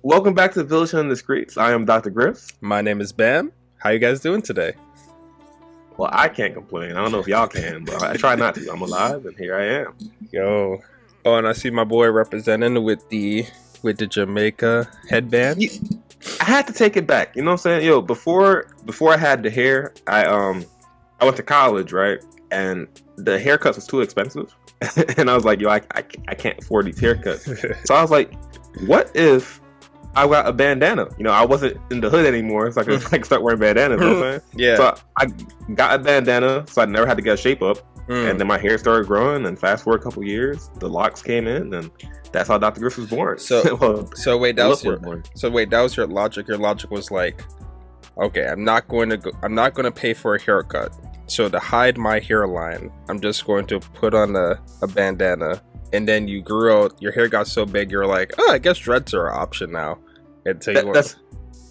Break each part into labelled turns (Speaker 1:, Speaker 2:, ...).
Speaker 1: Welcome back to the Village and the Skreets. I am Dr. Griffs.
Speaker 2: My name is Bam. How you guys doing today?
Speaker 1: Well, I can't complain. I don't know if y'all can, but I try not to. I'm alive, and here I am.
Speaker 2: Yo. Oh, and I see my boy representing with the Jamaica headband.
Speaker 1: I had to take it back. You know what I'm saying? Yo, before I had the hair, I went to college, right? And the haircuts was too expensive, and I was like, yo, I can't afford these haircuts. So I was like, what if I got a bandana? You know, I wasn't in the hood anymore, so I could start wearing bandanas. You know what I'm saying?
Speaker 2: Yeah.
Speaker 1: So I got a bandana, so I never had to get a shape up. And then my hair started growing, and fast forward a couple years, the locks came in, and that's how Dr. Griffs was born.
Speaker 2: So wait, that was your logic. Your logic was like, okay, I'm not going to pay for a haircut. So to hide my hairline, I'm just going to put on a bandana. And then you grew out, your hair got so big, you're like, oh, I guess dreads are an option now.
Speaker 1: That's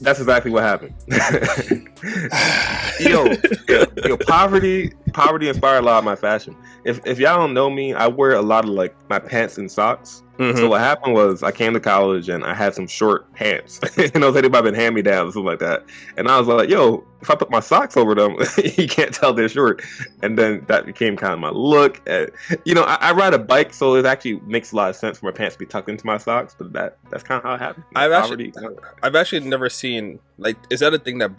Speaker 1: exactly what happened. yo, poverty inspired a lot of my fashion. If y'all don't know me, I wear a lot of like my pants and socks. Mm-hmm. So what happened was I came to college and I had some short pants. You know, they might have been hand-me-downs or something like that. And I was like, yo, if I put my socks over them, you can't tell they're short. And then that became kind of my look. And, you know, I ride a bike, so it actually makes a lot of sense for my pants to be tucked into my socks. But that's kind of how it happened.
Speaker 2: I've actually never seen, like, is that a thing that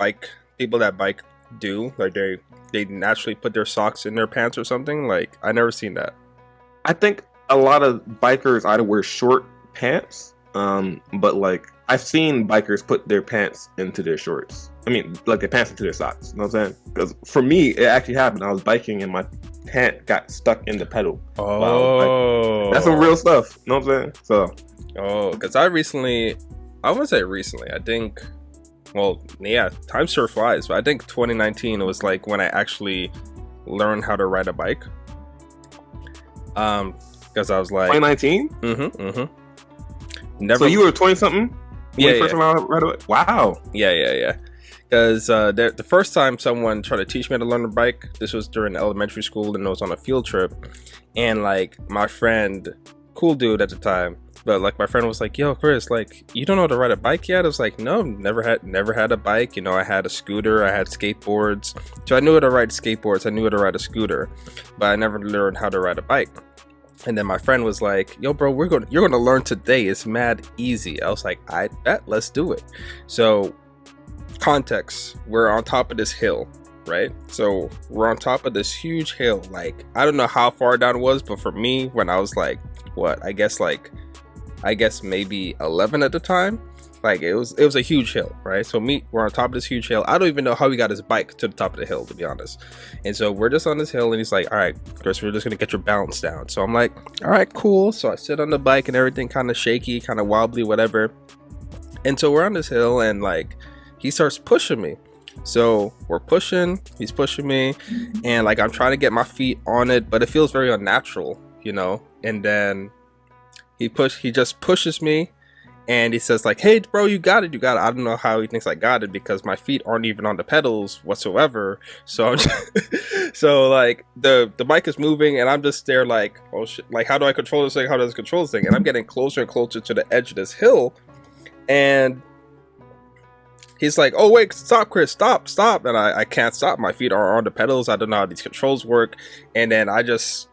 Speaker 2: people that bike do? Like they naturally put their socks in their pants or something? Like, I never seen that.
Speaker 1: I think a lot of bikers either wear short pants, but like I've seen bikers put their pants into their shorts. I mean, like their pants into their socks. You know what I'm saying? Because for me, it actually happened. I was biking and my pant got stuck in the pedal.
Speaker 2: Oh,
Speaker 1: that's some real stuff. You know what I'm saying? So,
Speaker 2: because I wouldn't say recently. I think, well, yeah, time sure flies. But I think 2019 was like when I actually learned how to ride a bike. Because I was like
Speaker 1: 2019.
Speaker 2: Never.
Speaker 1: So you were 20 something.
Speaker 2: Yeah.
Speaker 1: First time I ride a bike? Wow.
Speaker 2: Yeah. Because the first time someone tried to teach me how to learn a bike, this was during elementary school, and it was on a field trip. And like my friend, cool dude at the time, but like my friend was like, "Yo, Chris, like you don't know how to ride a bike yet?" I was like, "No, never had a bike. You know, I had a scooter, I had skateboards, so I knew how to ride skateboards, I knew how to ride a scooter, but I never learned how to ride a bike." And then my friend was like, "Yo, bro, you're gonna learn today. It's mad easy." I was like, "I bet, let's do it." So, context: we're on top of this hill, right? So we're on top of this huge hill. Like I don't know how far down it was, but for me, when I was like, I guess maybe 11 at the time. Like it was a huge hill, right? So we're on top of this huge hill. I don't even know how he got his bike to the top of the hill, to be honest. And so we're just on this hill, and he's like, "All right, Chris, we're just gonna get your balance down." So I'm like, "All right, cool." So I sit on the bike, and everything kind of shaky, kind of wobbly, whatever. And so we're on this hill, and like he starts pushing me. So we're pushing, he's pushing me, and like I'm trying to get my feet on it, but it feels very unnatural, you know. And then he just pushes me. And he says like, "Hey, bro, you got it. I don't know how he thinks I got it because my feet aren't even on the pedals whatsoever. So, so like the bike is moving, and I'm just there like, oh shit, like how do I control this thing? How does it control this thing? And I'm getting closer and closer to the edge of this hill, and he's like, "Oh wait, stop, Chris, stop!" And I can't stop. My feet are on the pedals. I don't know how these controls work. And then I just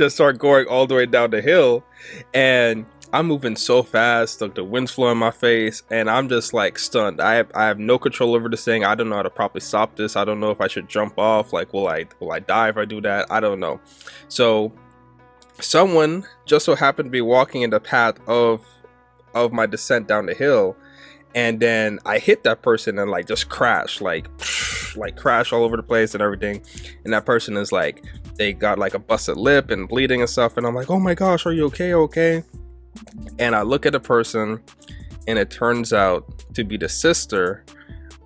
Speaker 2: start going all the way down the hill, and I'm moving so fast, like the wind's blowing in my face, and I'm just like stunned. I have no control over this thing. I don't know how to properly stop this. I don't know if I should jump off. Like, will I die if I do that? I don't know. So someone just so happened to be walking in the path of my descent down the hill, and then I hit that person and like just crash, like crash all over the place and everything. And that person is like, they got like a busted lip and bleeding and stuff. And I'm like, "Oh my gosh, are you okay? And I look at the person, and it turns out to be the sister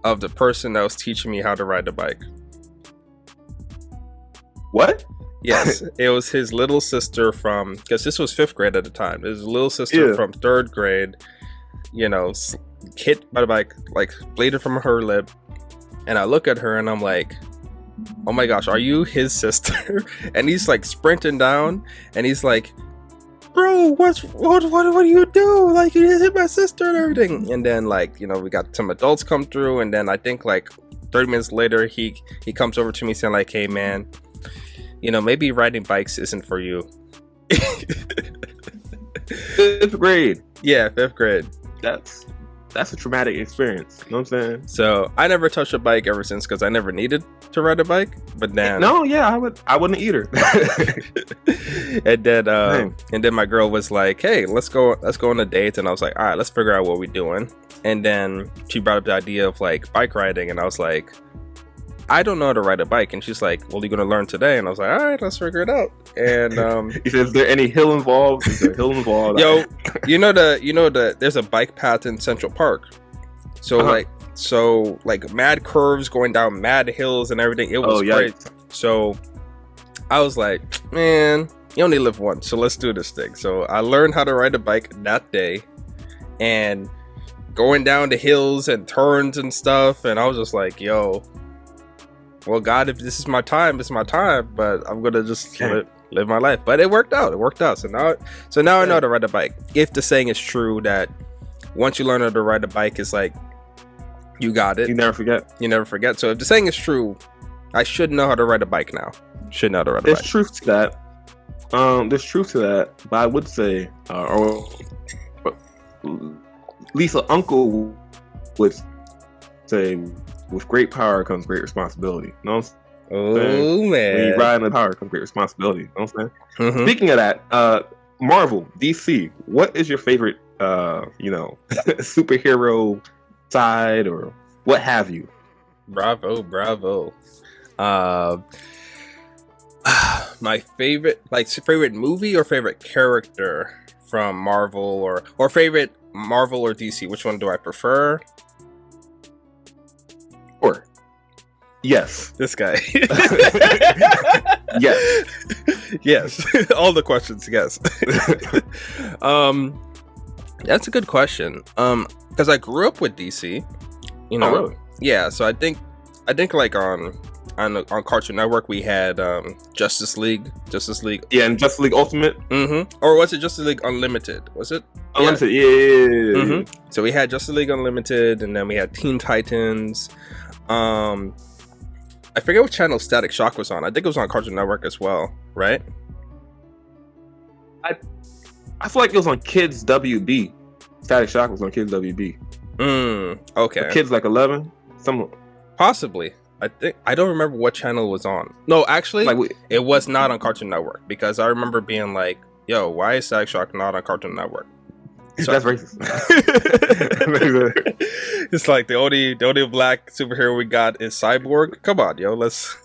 Speaker 2: of the person that was teaching me how to ride the bike.
Speaker 1: What?
Speaker 2: Yes, it was his little sister from, because this was 5th grade at the time. His little sister from 3rd grade, you know, hit by the bike, like bleeding from her lip. And I look at her and I'm like, "Oh my gosh, are you his sister?" And he's like sprinting down, and he's like, bro, what do you do? Like, you just hit my sister and everything. And then, like, you know, we got some adults come through, and then I think like 30 minutes later, he comes over to me saying like, hey man, you know, maybe riding bikes isn't for you.
Speaker 1: 5th grade.
Speaker 2: Yeah, 5th grade.
Speaker 1: That's a traumatic experience. You know what I'm saying?
Speaker 2: So I never touched a bike ever since because I never needed to ride a bike. But then
Speaker 1: no, yeah, I wouldn't either.
Speaker 2: and then my girl was like, hey, let's go on a date. And I was like, all right, let's figure out what we're doing. And then she brought up the idea of like bike riding, and I was like, I don't know how to ride a bike. And she's like, well, you're gonna learn today. And I was like, all right, let's figure it out. And
Speaker 1: he said, is there any hill involved? Is there a hill involved?
Speaker 2: Yo, you know there's a bike path in Central Park. So like mad curves going down mad hills and everything. It was great. So I was like, man, you only live once, so let's do this thing. So I learned how to ride a bike that day, and going down the hills and turns and stuff. And I was just like, yo, well, God, if this is my time, it's my time. But I'm gonna just live my life. But it worked out. So now I know how to ride a bike. If the saying is true that once you learn how to ride a bike, it's like you got it.
Speaker 1: You never forget.
Speaker 2: So if the saying is true, I should know how to ride a bike now.
Speaker 1: There's truth to that. But I would say, or at least an uncle would say, with great power comes great responsibility. You know what I'm saying?
Speaker 2: Man.
Speaker 1: When you ride in the power comes great responsibility. You know what I'm saying? Mm-hmm. Speaking of that, Marvel, DC, what is your favorite, superhero side or what have you?
Speaker 2: Bravo. My favorite movie or favorite character from Marvel or favorite Marvel or DC? Which one do I prefer?
Speaker 1: Or yes,
Speaker 2: this guy.
Speaker 1: yes.
Speaker 2: All the questions. Yes. That's a good question. Because I grew up with DC. You know.
Speaker 1: Oh, really?
Speaker 2: Yeah. So I think like on Cartoon Network we had Justice League.
Speaker 1: Yeah, and Justice League Ultimate.
Speaker 2: Mm-hmm. Or was it Justice League Unlimited? Was it?
Speaker 1: Unlimited. Yeah.
Speaker 2: Mm-hmm. So we had Justice League Unlimited, and then we had Teen Titans. I forget what channel Static Shock was on. I think it was on Cartoon Network as well, right?
Speaker 1: I feel like it was on Kids WB. Static Shock was on Kids WB.
Speaker 2: Okay.
Speaker 1: Kids like 11.
Speaker 2: Possibly. I don't remember what channel it was on. No, actually, it was not on Cartoon Network, because I remember being like, "Yo, why is Static Shock not on Cartoon Network?"
Speaker 1: So, that's racist.
Speaker 2: It's like the only black superhero we got is Cyborg. Come on, yo, let's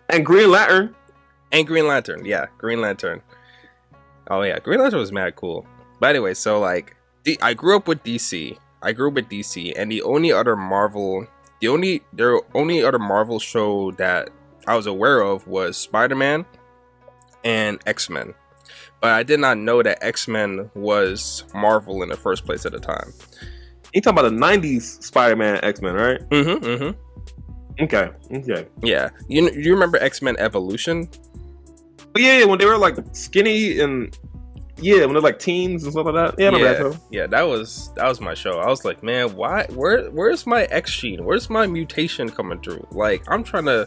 Speaker 1: and Green Lantern.
Speaker 2: Yeah, Green Lantern. Oh yeah, Green Lantern was mad cool. But anyway, so like, I grew up with DC. And the only other Marvel show that I was aware of was Spiderman and X-Men. But I did not know that X-Men was Marvel in the first place at the time.
Speaker 1: You talking about the 90s Spider-Man X-Men, right?
Speaker 2: Mm-hmm.
Speaker 1: Okay.
Speaker 2: Yeah. You remember X-Men Evolution?
Speaker 1: Yeah, when they were like skinny and when they're like teens and stuff like that. Yeah, I remember that show.
Speaker 2: Yeah, that was my show. I was like, man, where's my X gene? Where's my mutation coming through? Like, I'm trying to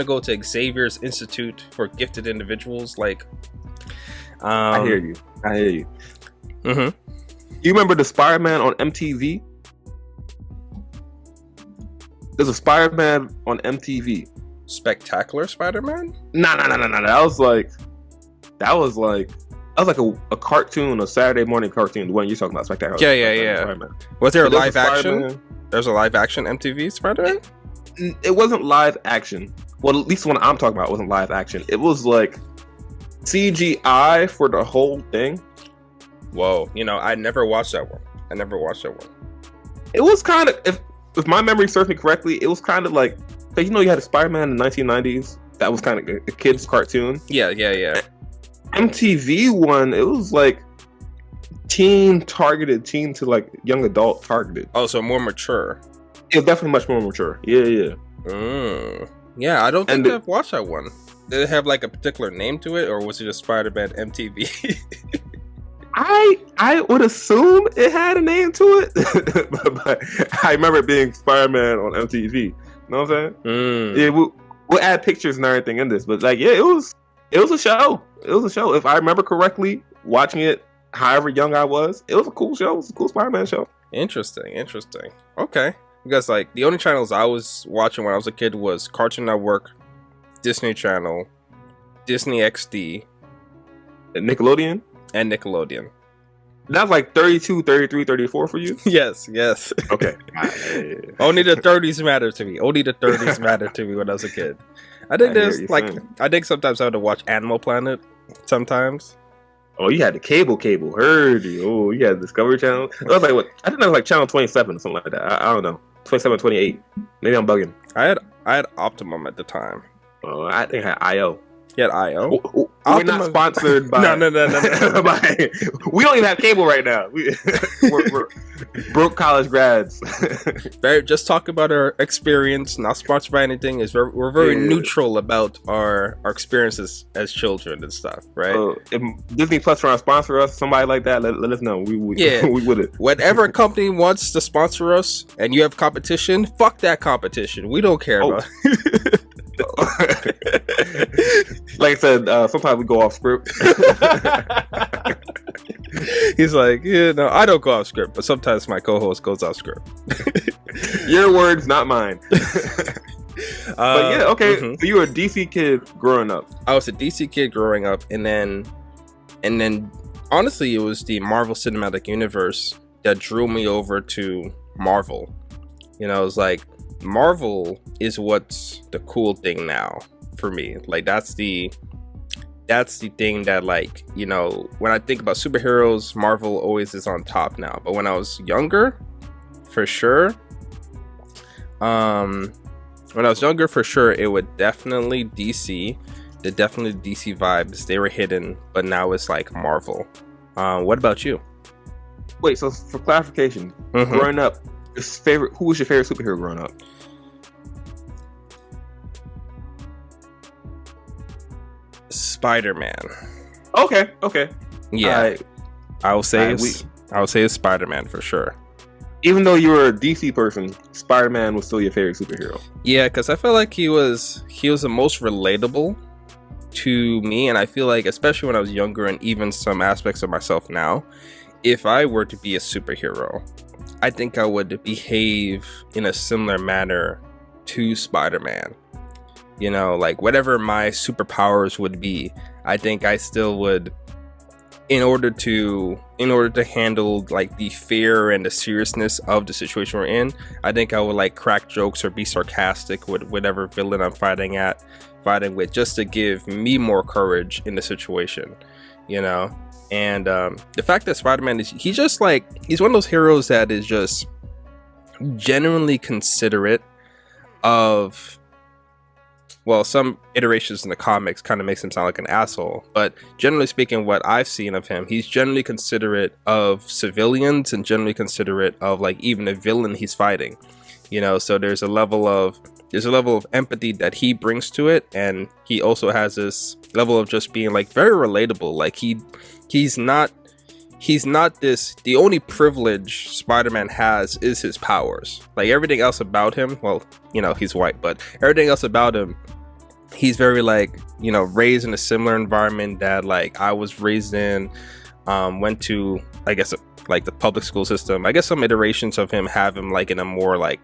Speaker 2: go to Xavier's Institute for Gifted Individuals. Like,
Speaker 1: I hear you.
Speaker 2: Mm-hmm.
Speaker 1: You remember the Spider-Man on MTV? There's a Spider-Man on MTV.
Speaker 2: Spectacular Spider-Man?
Speaker 1: No. That was like a cartoon, a Saturday morning cartoon. The one you're talking about, Spectacular.
Speaker 2: Yeah.
Speaker 1: Spider-Man.
Speaker 2: Was there a live action? There's a live action MTV Spider-Man?
Speaker 1: It wasn't live action. Well, at least the one I'm talking about wasn't live action. It was like CGI for the whole thing.
Speaker 2: Whoa, I never watched that one.
Speaker 1: It was kind of, if my memory serves me correctly, it was kind of like you had a Spider-Man in the 1990s. That was kind of a kid's cartoon.
Speaker 2: Yeah.
Speaker 1: MTV one, it was like teen to like young adult targeted.
Speaker 2: Oh, so more mature.
Speaker 1: It was definitely much more mature. Yeah.
Speaker 2: Yeah, I don't think I've watched that one. Did it have like a particular name to it, or was it just Spider-Man MTV?
Speaker 1: I would assume it had a name to it, but I remember it being Spider-Man on MTV. You know what I'm saying? Yeah, we'll add pictures and everything in this, but like, yeah, it was a show. It was a show. If I remember correctly, watching it, however young I was, it was a cool show. It was a cool Spider-Man show.
Speaker 2: Interesting. Okay, because like the only channels I was watching when I was a kid was Cartoon Network, Disney Channel, Disney XD,
Speaker 1: And Nickelodeon. That's like 32, 33, 34 for you?
Speaker 2: Yes.
Speaker 1: Okay.
Speaker 2: Only the 30s matter to me. When I was a kid. I think sometimes I had to watch Animal Planet sometimes.
Speaker 1: Oh, you had the cable. Heard you. Oh, you had Discovery Channel. That was like what? I think that was like channel 27 or something like that. I don't know. 27, 28. Maybe I'm bugging.
Speaker 2: I had Optimum at the time.
Speaker 1: Oh, I think I had IO.
Speaker 2: You had IO?
Speaker 1: We're not sponsored by...
Speaker 2: No.
Speaker 1: We don't even have cable right now. We're broke college grads.
Speaker 2: Just talk about our experience, not sponsored by anything. We're very neutral about our experiences as children and stuff, right?
Speaker 1: If Disney Plus trying to sponsor us, somebody like that, let us know. We would it.
Speaker 2: Whatever company wants to sponsor us and you have competition, fuck that competition. We don't care about it.
Speaker 1: Like I said, sometimes we go off script.
Speaker 2: He's like, yeah, no, I don't go off script, but sometimes my co-host goes off script.
Speaker 1: Your words, not mine. But yeah, okay. So you were a DC kid growing up.
Speaker 2: I was a DC kid growing up, and then honestly, it was the Marvel Cinematic Universe that drew me over to Marvel. You know, it was like, Marvel is what's the cool thing now for me. Like that's the thing that, like, you know, when I think about superheroes, Marvel always is on top now. But when I was younger, for sure, it would definitely DC. The definitely DC vibes, they were hidden, but now it's like Marvel. What about you?
Speaker 1: Wait, so for clarification, growing up, who was your favorite superhero growing up?
Speaker 2: Spiderman.
Speaker 1: Okay.
Speaker 2: Yeah. I will say it's Spider-Man for sure.
Speaker 1: Even though you were a DC person, Spider-Man was still your favorite superhero.
Speaker 2: Yeah, because I feel like he was the most relatable to me, and I feel like, especially when I was younger and even some aspects of myself now, if I were to be a superhero, I think I would behave in a similar manner to Spider-Man. You know, like whatever my superpowers would be, I think I still would, in order to handle like the fear and the seriousness of the situation we're in, I think I would like crack jokes or be sarcastic with whatever villain I'm fighting with, just to give me more courage in the situation, you know. And the fact that Spider-Man he's one of those heroes that is just genuinely considerate of, well, some iterations in the comics kind of makes him sound like an asshole, but generally speaking, what I've seen of him, he's generally considerate of civilians and generally considerate of like even a villain he's fighting, you know. So there's a level of empathy that he brings to it, and he also has this level of just being like very relatable. Like he's not this, the only privilege Spider-Man has is his powers. Like everything else about him, well, you know, he's white, but everything else about him, he's very like, you know, raised in a similar environment that like I was raised in, went to, I guess, like the public school system. I guess some iterations of him have him like in a more like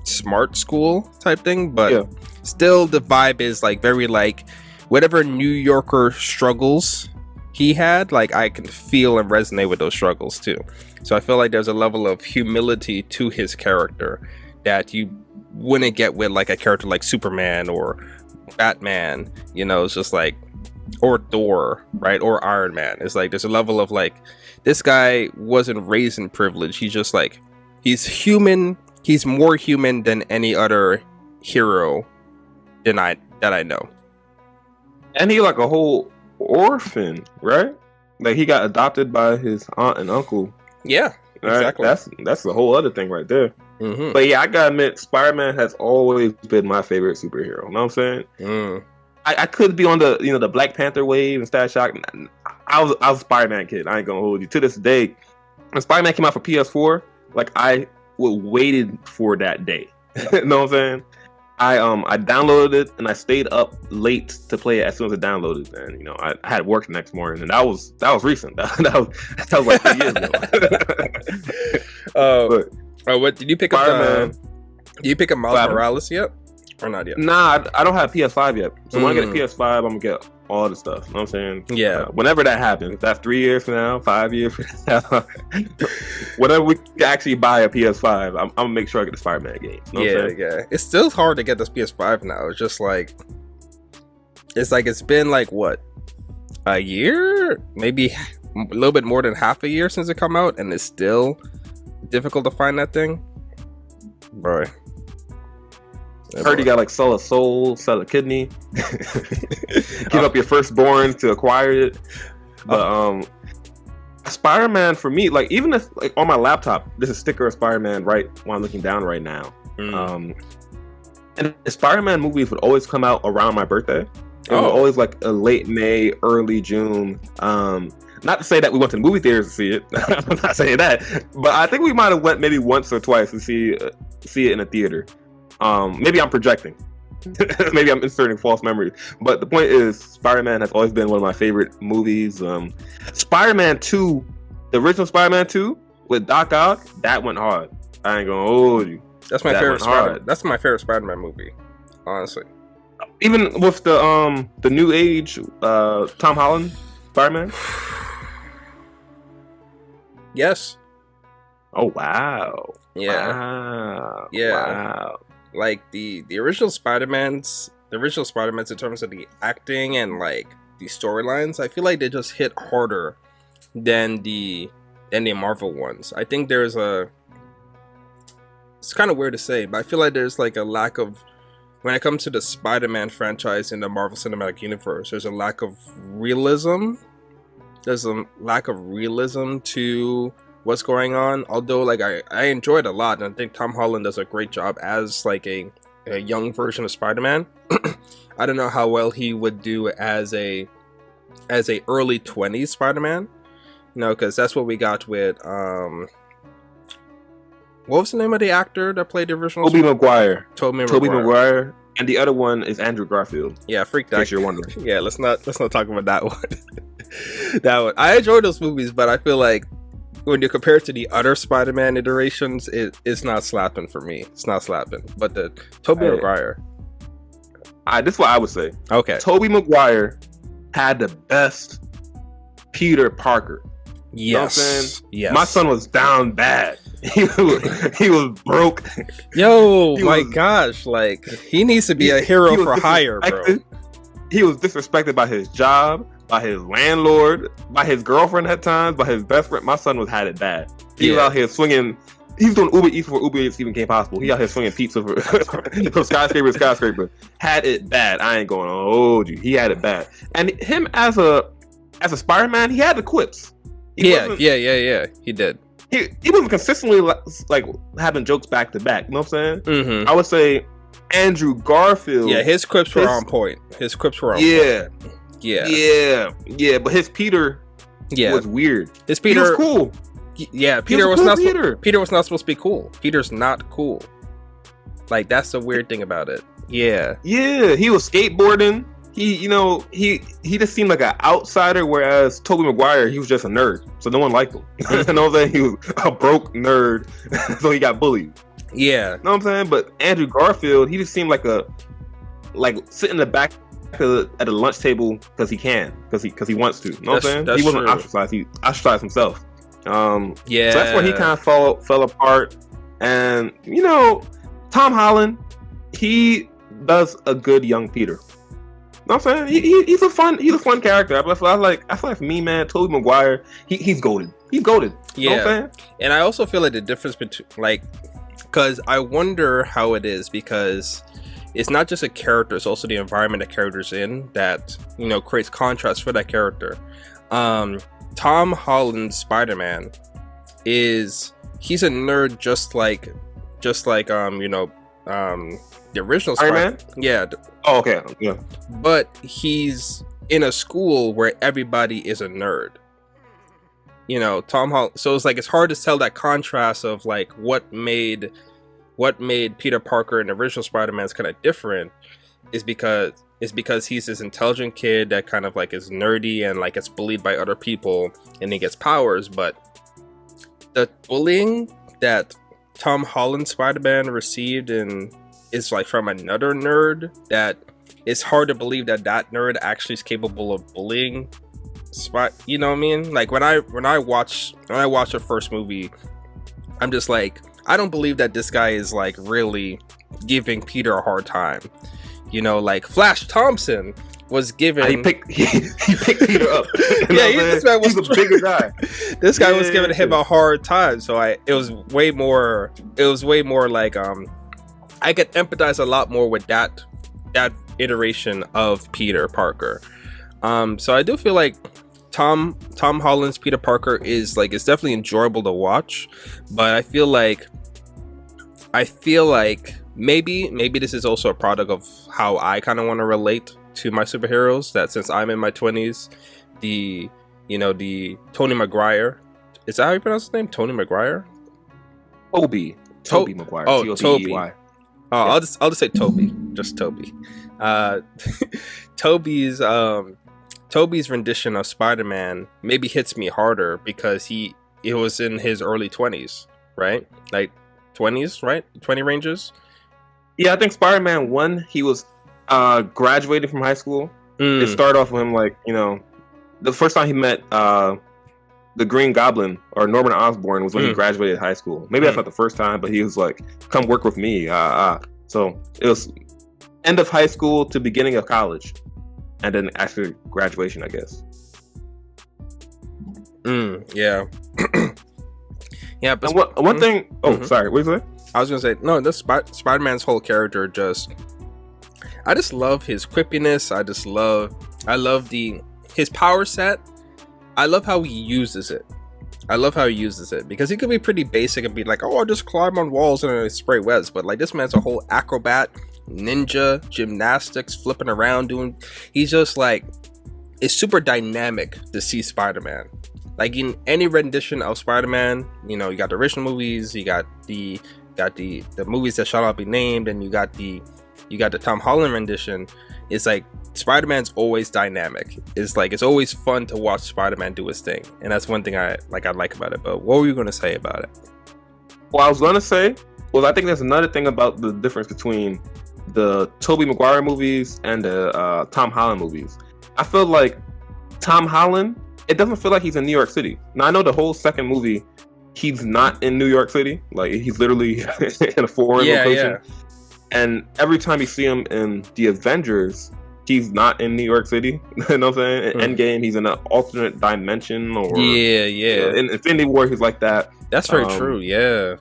Speaker 2: smart school type thing, but still the vibe is like very like whatever New Yorker struggles he had, like I can feel and resonate with those struggles too. So I feel like there's a level of humility to his character that you wouldn't get with like a character like Superman or Batman, you know. It's just like, or Thor, right, or Iron Man. It's like there's a level of like, this guy wasn't raised in privilege. He's just like, he's human. He's more human than any other hero that I know.
Speaker 1: And he like a whole orphan, right? Like he got adopted by his aunt and uncle.
Speaker 2: Yeah, exactly.
Speaker 1: Right? That's the whole other thing right there. But yeah, I gotta admit, Spider-Man has always been my favorite superhero. You know what I'm saying? I could be on the, you know, the Black Panther wave and Static Shock. I was a Spider-Man kid. I ain't gonna hold you. To this day, when Spider-Man came out for PS4, like I waited for that day. You know what I'm saying? I downloaded it and I stayed up late to play it as soon as I downloaded it. And I had work the next morning, and that was recent. that was like 3 years ago.
Speaker 2: What did you pick up? Did you pick up Miles Morales yet, or not yet?
Speaker 1: Nah, I don't have PS5 yet. So when I get a PS5, I'm gonna get all the stuff. You know what I'm saying?
Speaker 2: Yeah.
Speaker 1: Whenever that happens, if that's 3 years from now, 5 years from now, whenever we can actually buy a PS5, I'm gonna make sure I get the Spider-Man game. You know what I'm saying?
Speaker 2: Yeah. It's still hard to get this PS5 now. It's just like it's been like what, a year, maybe a little bit more than half a year since it come out, and it's still difficult to find that thing, bro.
Speaker 1: Heard you got like sell a soul, sell a kidney, give up your firstborn to acquire it. But Spider-Man for me, like even if like on my laptop, there's a sticker of Spider-Man right when I'm looking down right now. And the Spider-Man movies would always come out around my birthday. It was always like a late May, early June. Not to say that we went to the movie theaters to see it. I'm not saying that, but I think we might have went maybe once or twice to see it in a theater. Maybe I'm projecting. Maybe I'm inserting false memories. But the point is, Spider-Man has always been one of my favorite movies. Spider-Man 2, the original Spider-Man 2 with Doc Ock, that went hard. I ain't gonna hold you.
Speaker 2: That's my favorite That's my favorite Spider-Man movie, honestly.
Speaker 1: Even with the new age Tom Holland Spider-Man.
Speaker 2: Yes.
Speaker 1: Oh wow.
Speaker 2: Yeah.
Speaker 1: Wow.
Speaker 2: Yeah.
Speaker 1: Wow.
Speaker 2: Like the original Spider-Mans in terms of the acting and like the storylines, I feel like they just hit harder than the Marvel ones. I think it's kind of weird to say, but I feel like there's like a lack of, when it comes to the Spider-Man franchise in the Marvel Cinematic Universe, there's a lack of realism. There's a lack of realism to what's going on. Although, like, I enjoyed it a lot, and I think Tom Holland does a great job as like a young version of Spider-Man. I don't know how well he would do as a early 20s Spider-Man. Because that's what we got with what was the name of the actor that played the original?
Speaker 1: Tobey Maguire.
Speaker 2: Tobey Maguire.
Speaker 1: And the other one is Andrew Garfield.
Speaker 2: Yeah, freak that.
Speaker 1: In case you're wondering.
Speaker 2: Yeah, let's not talk about that one. That one. I enjoyed those movies, but I feel like when you compare it to the other Spider-Man iterations, it's not slapping for me. It's not slapping. But the Tobey Maguire.
Speaker 1: This is what I would say.
Speaker 2: Okay.
Speaker 1: Tobey Maguire had the best Peter Parker.
Speaker 2: Yes.
Speaker 1: You know what I'm saying?
Speaker 2: Yes.
Speaker 1: My son was down bad. He was broke.
Speaker 2: Gosh, like he needs to be a hero for hire, bro.
Speaker 1: He was disrespected by his job, by his landlord, by his girlfriend at times, by his best friend. My son had it bad. He was out here swinging. He was doing Uber Eats before Uber Eats even came possible. He out here swinging pizza from skyscraper to skyscraper. Had it bad. I ain't going to hold you. He had it bad. And him as a Spider-Man, he had the quips. He did. He wasn't consistently like having jokes back to back. You know what I'm saying?
Speaker 2: Mm-hmm.
Speaker 1: I would say Andrew Garfield.
Speaker 2: Yeah, his quips were on point. His quips were on point.
Speaker 1: Yeah. But his Peter was weird.
Speaker 2: His Peter
Speaker 1: was cool.
Speaker 2: Yeah, Peter was not. Peter was not supposed to be cool. Peter's not cool. Like that's the weird thing about it. Yeah.
Speaker 1: Yeah, he was skateboarding. He just seemed like an outsider, whereas Tobey Maguire, he was just a nerd, so no one liked him. You know what I'm saying? He was a broke nerd, so he got bullied.
Speaker 2: Yeah.
Speaker 1: You know what I'm saying? But Andrew Garfield, he just seemed like sitting in the back at the lunch table because he wants to. You know what I'm saying? He wasn't ostracized. He ostracized himself. So that's where he kind of fell apart. And Tom Holland, he does a good young Peter. You know what I'm saying? He's a fun character. I feel like for me, man, Tobey Maguire, he's golden. He's golden. You know what I'm saying?
Speaker 2: And I also feel like the difference between because I wonder how it is, because it's not just a character, it's also the environment that character's in that creates contrast for that character. Tom Holland's Spider-Man he's a nerd just like the original Spider-Man.
Speaker 1: Yeah. Oh, okay. Yeah.
Speaker 2: But he's in a school where everybody is a nerd. You know, Tom Holland. So it's like it's hard to tell that contrast of like what made Peter Parker in the original Spider-Man's kind of different is because he's this intelligent kid that kind of like is nerdy and like gets bullied by other people and he gets powers. But the bullying that Tom Holland Spider-Man received and is like from another nerd, that it's hard to believe that nerd actually is capable of bullying. You know what I mean? Like when I watch the first movie, I'm just like, I don't believe that this guy is like really giving Peter a hard time. You know, like Flash Thompson was given.
Speaker 1: He picked Peter up.
Speaker 2: Yeah, this man was
Speaker 1: he's a bigger guy.
Speaker 2: This guy was giving him a hard time. So it was way more like I could empathize a lot more with that iteration of Peter Parker. So I do feel like Tom Holland's Peter Parker is like, it's definitely enjoyable to watch, but I feel like maybe this is also a product of how I kind of want to relate to my superheroes, that since I'm in my 20s, the Tony Maguire, is that how you pronounce his name? Tony Maguire?
Speaker 1: Tobey Maguire.
Speaker 2: Oh, Tobey.
Speaker 1: Yeah.
Speaker 2: I'll just say Tobey. Just Tobey. Tobey's rendition of Spider-Man maybe hits me harder because it was in his early 20s, right? Like 20s, right? 20 ranges.
Speaker 1: Yeah, I think Spider-Man 1, he was graduating from high school. It started off with him like, you know, the first time he met the Green Goblin or Norman Osborn was when he graduated high school. Maybe that's not the first time, but he was like, come work with me. So it was end of high school to beginning of college. And then after graduation, I guess.
Speaker 2: Yeah. Yeah, but
Speaker 1: one thing... Oh, sorry. What was that?
Speaker 2: I was going to say, no, this Spider-Man's whole character just... I just love his quippiness. I love his power set. I love how he uses it. Because he could be pretty basic and be like, oh, I'll just climb on walls and I spray webs. But like, this man's a whole acrobat, ninja, gymnastics, flipping around, he's just like, it's super dynamic to see Spider-Man. Like in any rendition of Spider-Man, you know, you got the original movies, you got the movies that shall not be named, and you got the Tom Holland rendition. It's like Spider-Man's always dynamic. It's like it's always fun to watch Spider-Man do his thing, and that's one thing I like about it. But what were you going to say about it?
Speaker 1: Well, I was going to say, I think there's another thing about the difference between the Tobey Maguire movies and the Tom Holland movies. I feel like Tom Holland, it doesn't feel like he's in New York City. Now, I know the whole second movie, he's not in New York City. Like, he's literally in a foreign location. Yeah. And every time you see him in the Avengers, he's not in New York City. You know what I'm saying? In Endgame, he's in an alternate dimension. Or in Infinity War, he's like that.
Speaker 2: That's very true, yeah.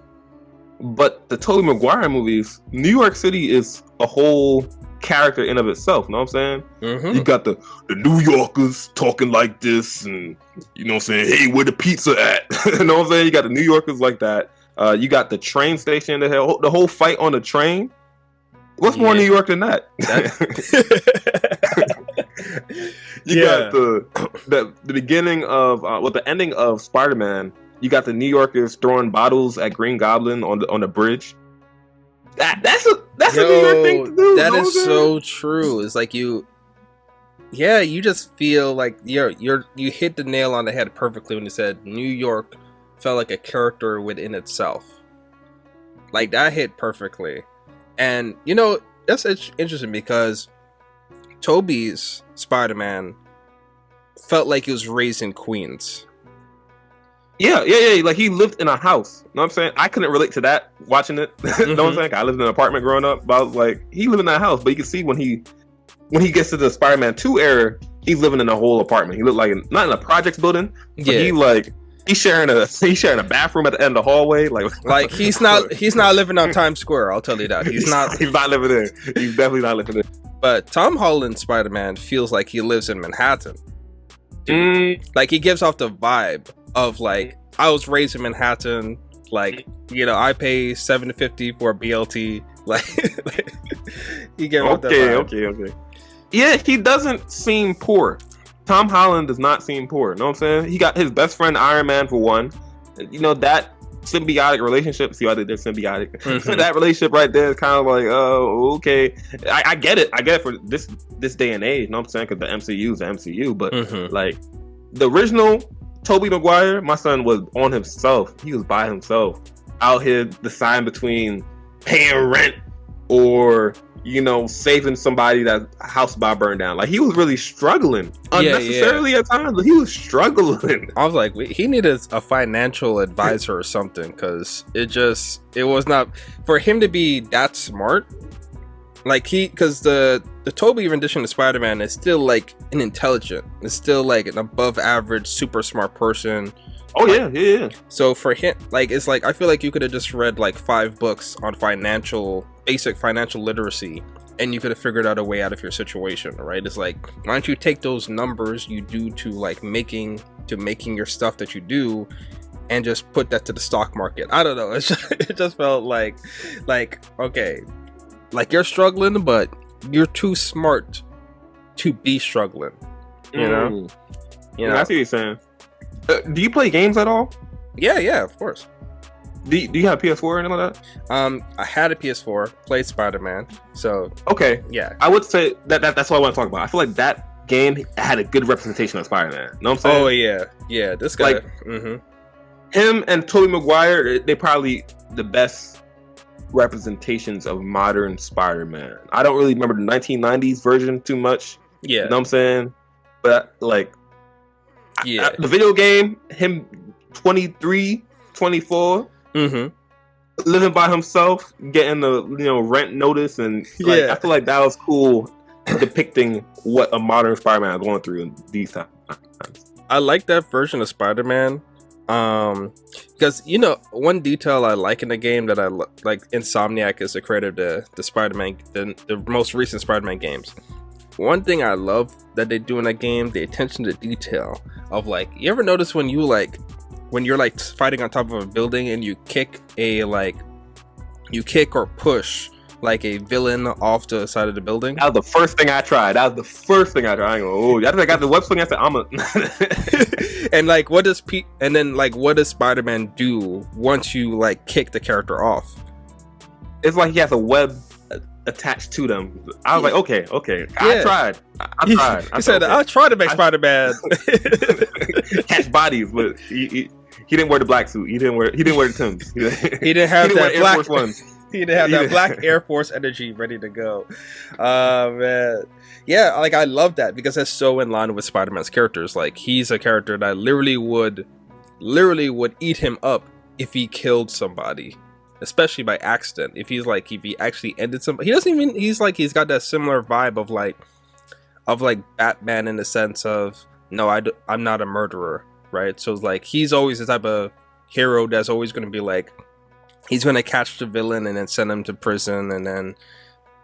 Speaker 1: But the Tobey Maguire movies, New York City is a whole character in of itself. You know what I'm saying? You got the New Yorkers talking like this, and you know what I'm saying? Hey, where the pizza at? You know what I'm saying? You got the New Yorkers like that. You got the train station, the whole fight on the train. What's more New York than that? You got the beginning of the ending of Spider-Man. You got the New Yorkers throwing bottles at Green Goblin on the bridge. That's a New York thing to do.
Speaker 2: That is so true. It's like you just feel like you hit the nail on the head perfectly when you said New York felt like a character within itself. Like that hit perfectly. And, you know, that's interesting because Tobey's Spider-Man felt like he was raised in Queens.
Speaker 1: Yeah. Like he lived in a house. You know what I'm saying? I couldn't relate to that watching it. You know what I'm saying? I lived in an apartment growing up. But I was like, he lived in that house. But you can see when he gets to the Spider-Man 2 era, he's living in a whole apartment. He looked like, not in a projects building, but he's sharing a bathroom at the end of the hallway. Like
Speaker 2: he's not living on Times Square. I'll tell you that he's not
Speaker 1: living there. He's definitely not living there.
Speaker 2: But Tom Holland Spider-Man feels like he lives in Manhattan. Like he gives off the vibe of like, I was raised in Manhattan. Like, you know, I pay $7.50 for a BLT. Like you get off that vibe. Okay.
Speaker 1: Yeah, he doesn't seem poor. Tom Holland does not seem poor. You know what I'm saying? He got his best friend Iron Man for one. You know, that symbiotic relationship. See how they did symbiotic? Mm-hmm. That relationship right there is kind of like, oh, okay. I get it. I get it for this day and age. You know what I'm saying? Because the MCU is the MCU. But like the original Tobey Maguire, my son was on himself. He was by himself out here deciding between paying rent or, you know, saving somebody that house about burned down. Like, he was really struggling unnecessarily at times, but he was struggling.
Speaker 2: I was like, he needed a financial advisor or something, because it was not for him to be that smart. Like, because the Tobey rendition of Spider-Man is still like an intelligent, it's still like an above average, super smart person.
Speaker 1: Oh yeah.
Speaker 2: So for him, like, it's like, I feel like you could have just read like 5 books on basic financial literacy, and you could have figured out a way out of your situation, right? It's like, why don't you take those numbers you do to like making your stuff that you do, and just put that to the stock market? I don't know. It just felt like okay, like, you're struggling, but you're too smart to be struggling. You know.
Speaker 1: I see what you're saying. Do you play games at all?
Speaker 2: Yeah, of course.
Speaker 1: Do you have a PS4 or anything like that?
Speaker 2: I had a PS4, played Spider-Man, so
Speaker 1: okay.
Speaker 2: Yeah,
Speaker 1: I would say that's what I want to talk about. I feel like that game had a good representation of Spider-Man. You know what I'm saying?
Speaker 2: Oh yeah. This guy,
Speaker 1: like, him and Tobey Maguire, they probably the best representations of modern Spider-Man. I don't really remember the 1990s version too much.
Speaker 2: Yeah,
Speaker 1: you know what I'm saying? But like,
Speaker 2: yeah,
Speaker 1: the video game, him 23, 24, living by himself, getting the rent notice, and like, I feel like that was cool, depicting what a modern Spider-Man is going through in these times.
Speaker 2: I like that version of Spider-Man, because one detail I like in the game that I like, Insomniac is the creator of the Spider-Man, the most recent Spider-Man games. One thing I love that they do in that game, the attention to detail of, like, you ever notice when you're like fighting on top of a building and you kick or push like a villain off the side of the building?
Speaker 1: That was the first thing I tried. I think I got the web swing. I said,
Speaker 2: and like, what does Spider-Man do once you like kick the character off?
Speaker 1: It's like he has a web attached to them. I was like, okay. I tried.
Speaker 2: He said, I tried to make Spider-Man
Speaker 1: catch bodies, but he didn't wear the black suit. He didn't wear the Timbs.
Speaker 2: He didn't have that
Speaker 1: Air
Speaker 2: black
Speaker 1: Force Ones.
Speaker 2: He didn't have that black Air Force energy ready to go. Man, yeah, like, I love that because that's so in line with Spider-Man's characters. Like, he's a character that literally would eat him up if he killed somebody, especially by accident. If he actually ended somebody, he's got that similar vibe of like Batman, in the sense of, no, I'm not a murderer, right? So it's like, he's always the type of hero that's always going to be like, he's going to catch the villain and then send him to prison, and then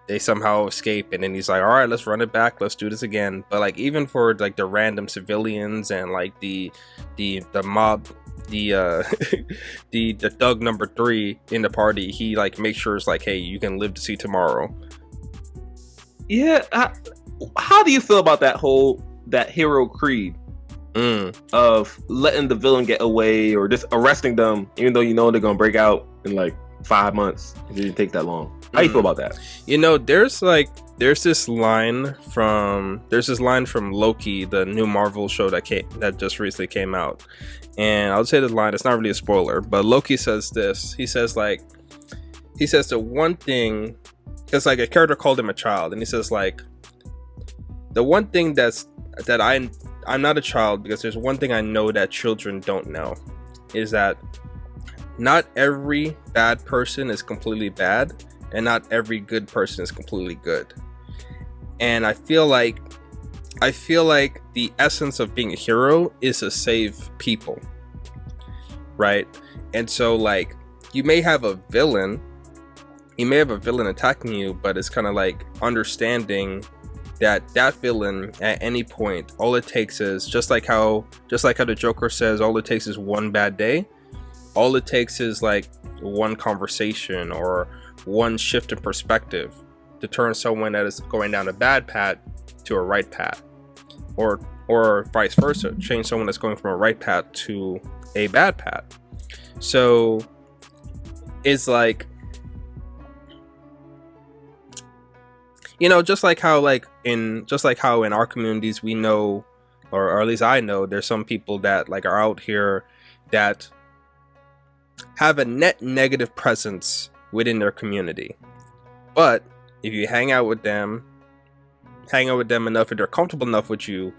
Speaker 2: they somehow escape, and then he's like, all right, let's run it back, let's do this again. But like, even for like the random civilians and like the mob, the thug number 3 in the party, he like makes sure it's like, hey, you can live to see tomorrow.
Speaker 1: Yeah, how do you feel about that hero creed of letting the villain get away, or just arresting them even though they're gonna break out in like 5 months? It didn't take that long. How do you feel about that?
Speaker 2: There's this line from Loki, the new Marvel show that just recently came out. And I'll say the line, it's not really a spoiler, but Loki says this. He says the one thing, because like a character called him a child, and he says like, the one thing that I'm not a child, because there's one thing I know that children don't know, is that not every bad person is completely bad, and not every good person is completely good. And I feel like the essence of being a hero is to save people, right? And so like, you may have a villain attacking you, but it's kind of like understanding that villain at any point, all it takes is, just like how the Joker says, all it takes is one bad day. All it takes is like one conversation or one shift in perspective to turn someone that is going down a bad path to a right path, or vice versa, change someone that's going from a right path to a bad path. So it's like, you know, just like how in our communities we know, or at least I know, there's some people that like are out here that have a net negative presence within their community. But if you hang out with them enough, and they're comfortable enough with you,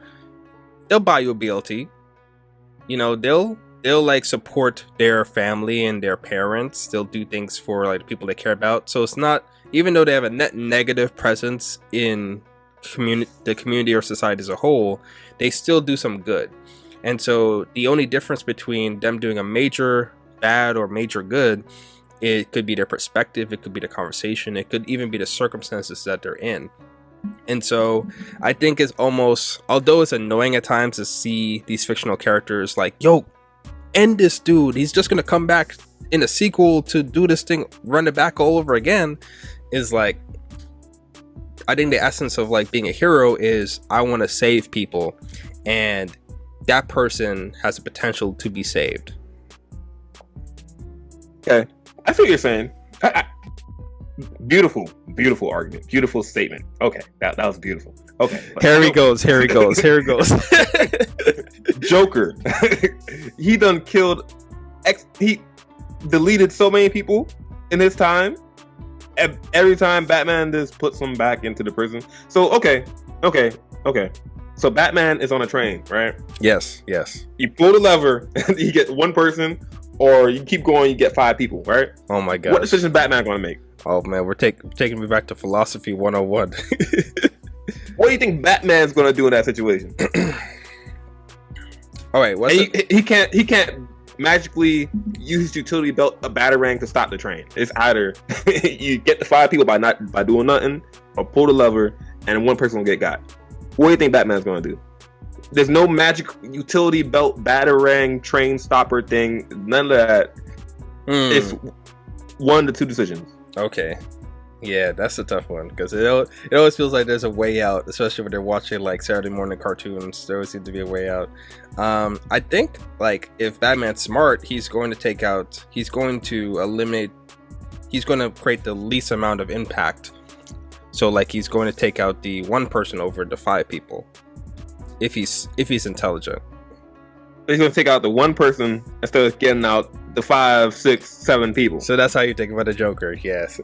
Speaker 2: they'll buy you a BLT. You know, they'll like support their family and their parents. They'll do things for like the people they care about. So it's not, even though they have a net negative presence in the community or society as a whole, they still do some good. And so the only difference between them doing a major bad or major good, it could be their perspective, it could be the conversation, it could even be the circumstances that they're in. And so I think it's almost, although it's annoying at times to see these fictional characters like, yo, end this dude, he's just gonna come back in a sequel to do this thing, run it back all over again, is like, I think the essence of like being a hero is I want to save people, and that person has the potential to be saved.
Speaker 1: Okay, I see what you're saying. Beautiful argument, beautiful statement. Okay, that was beautiful. Okay,
Speaker 2: here he goes.
Speaker 1: Joker, he done killed he deleted so many people in his time. Every time Batman just puts them back into the prison. So okay. So Batman is on a train, right?
Speaker 2: Yes.
Speaker 1: You pull the lever, you get one person, or you keep going, you get 5 people, right?
Speaker 2: Oh my god.
Speaker 1: What decision is Batman going to make?
Speaker 2: Oh man, we're taking me back to philosophy 101.
Speaker 1: What do you think Batman's going to do in that situation?
Speaker 2: All right,
Speaker 1: he can't magically use his utility belt, a batarang, to stop the train. It's either you get the 5 people by doing nothing, or pull the lever and one person will get got. What do you think Batman's going to do? There's no magic utility belt, batarang, train stopper thing. None of that. It's 1 to 2 decisions.
Speaker 2: Okay. Yeah, that's a tough one, because it always feels like there's a way out, especially when they're watching like Saturday morning cartoons. There always seems to be a way out. I think like if Batman's smart, he's going to create the least amount of impact. So like he's going to take out the 1 person over the 5 people. If he's intelligent.
Speaker 1: He's going to take out the 1 person instead of getting out the 5, 6, 7 people.
Speaker 2: So that's how you think about the Joker, yes.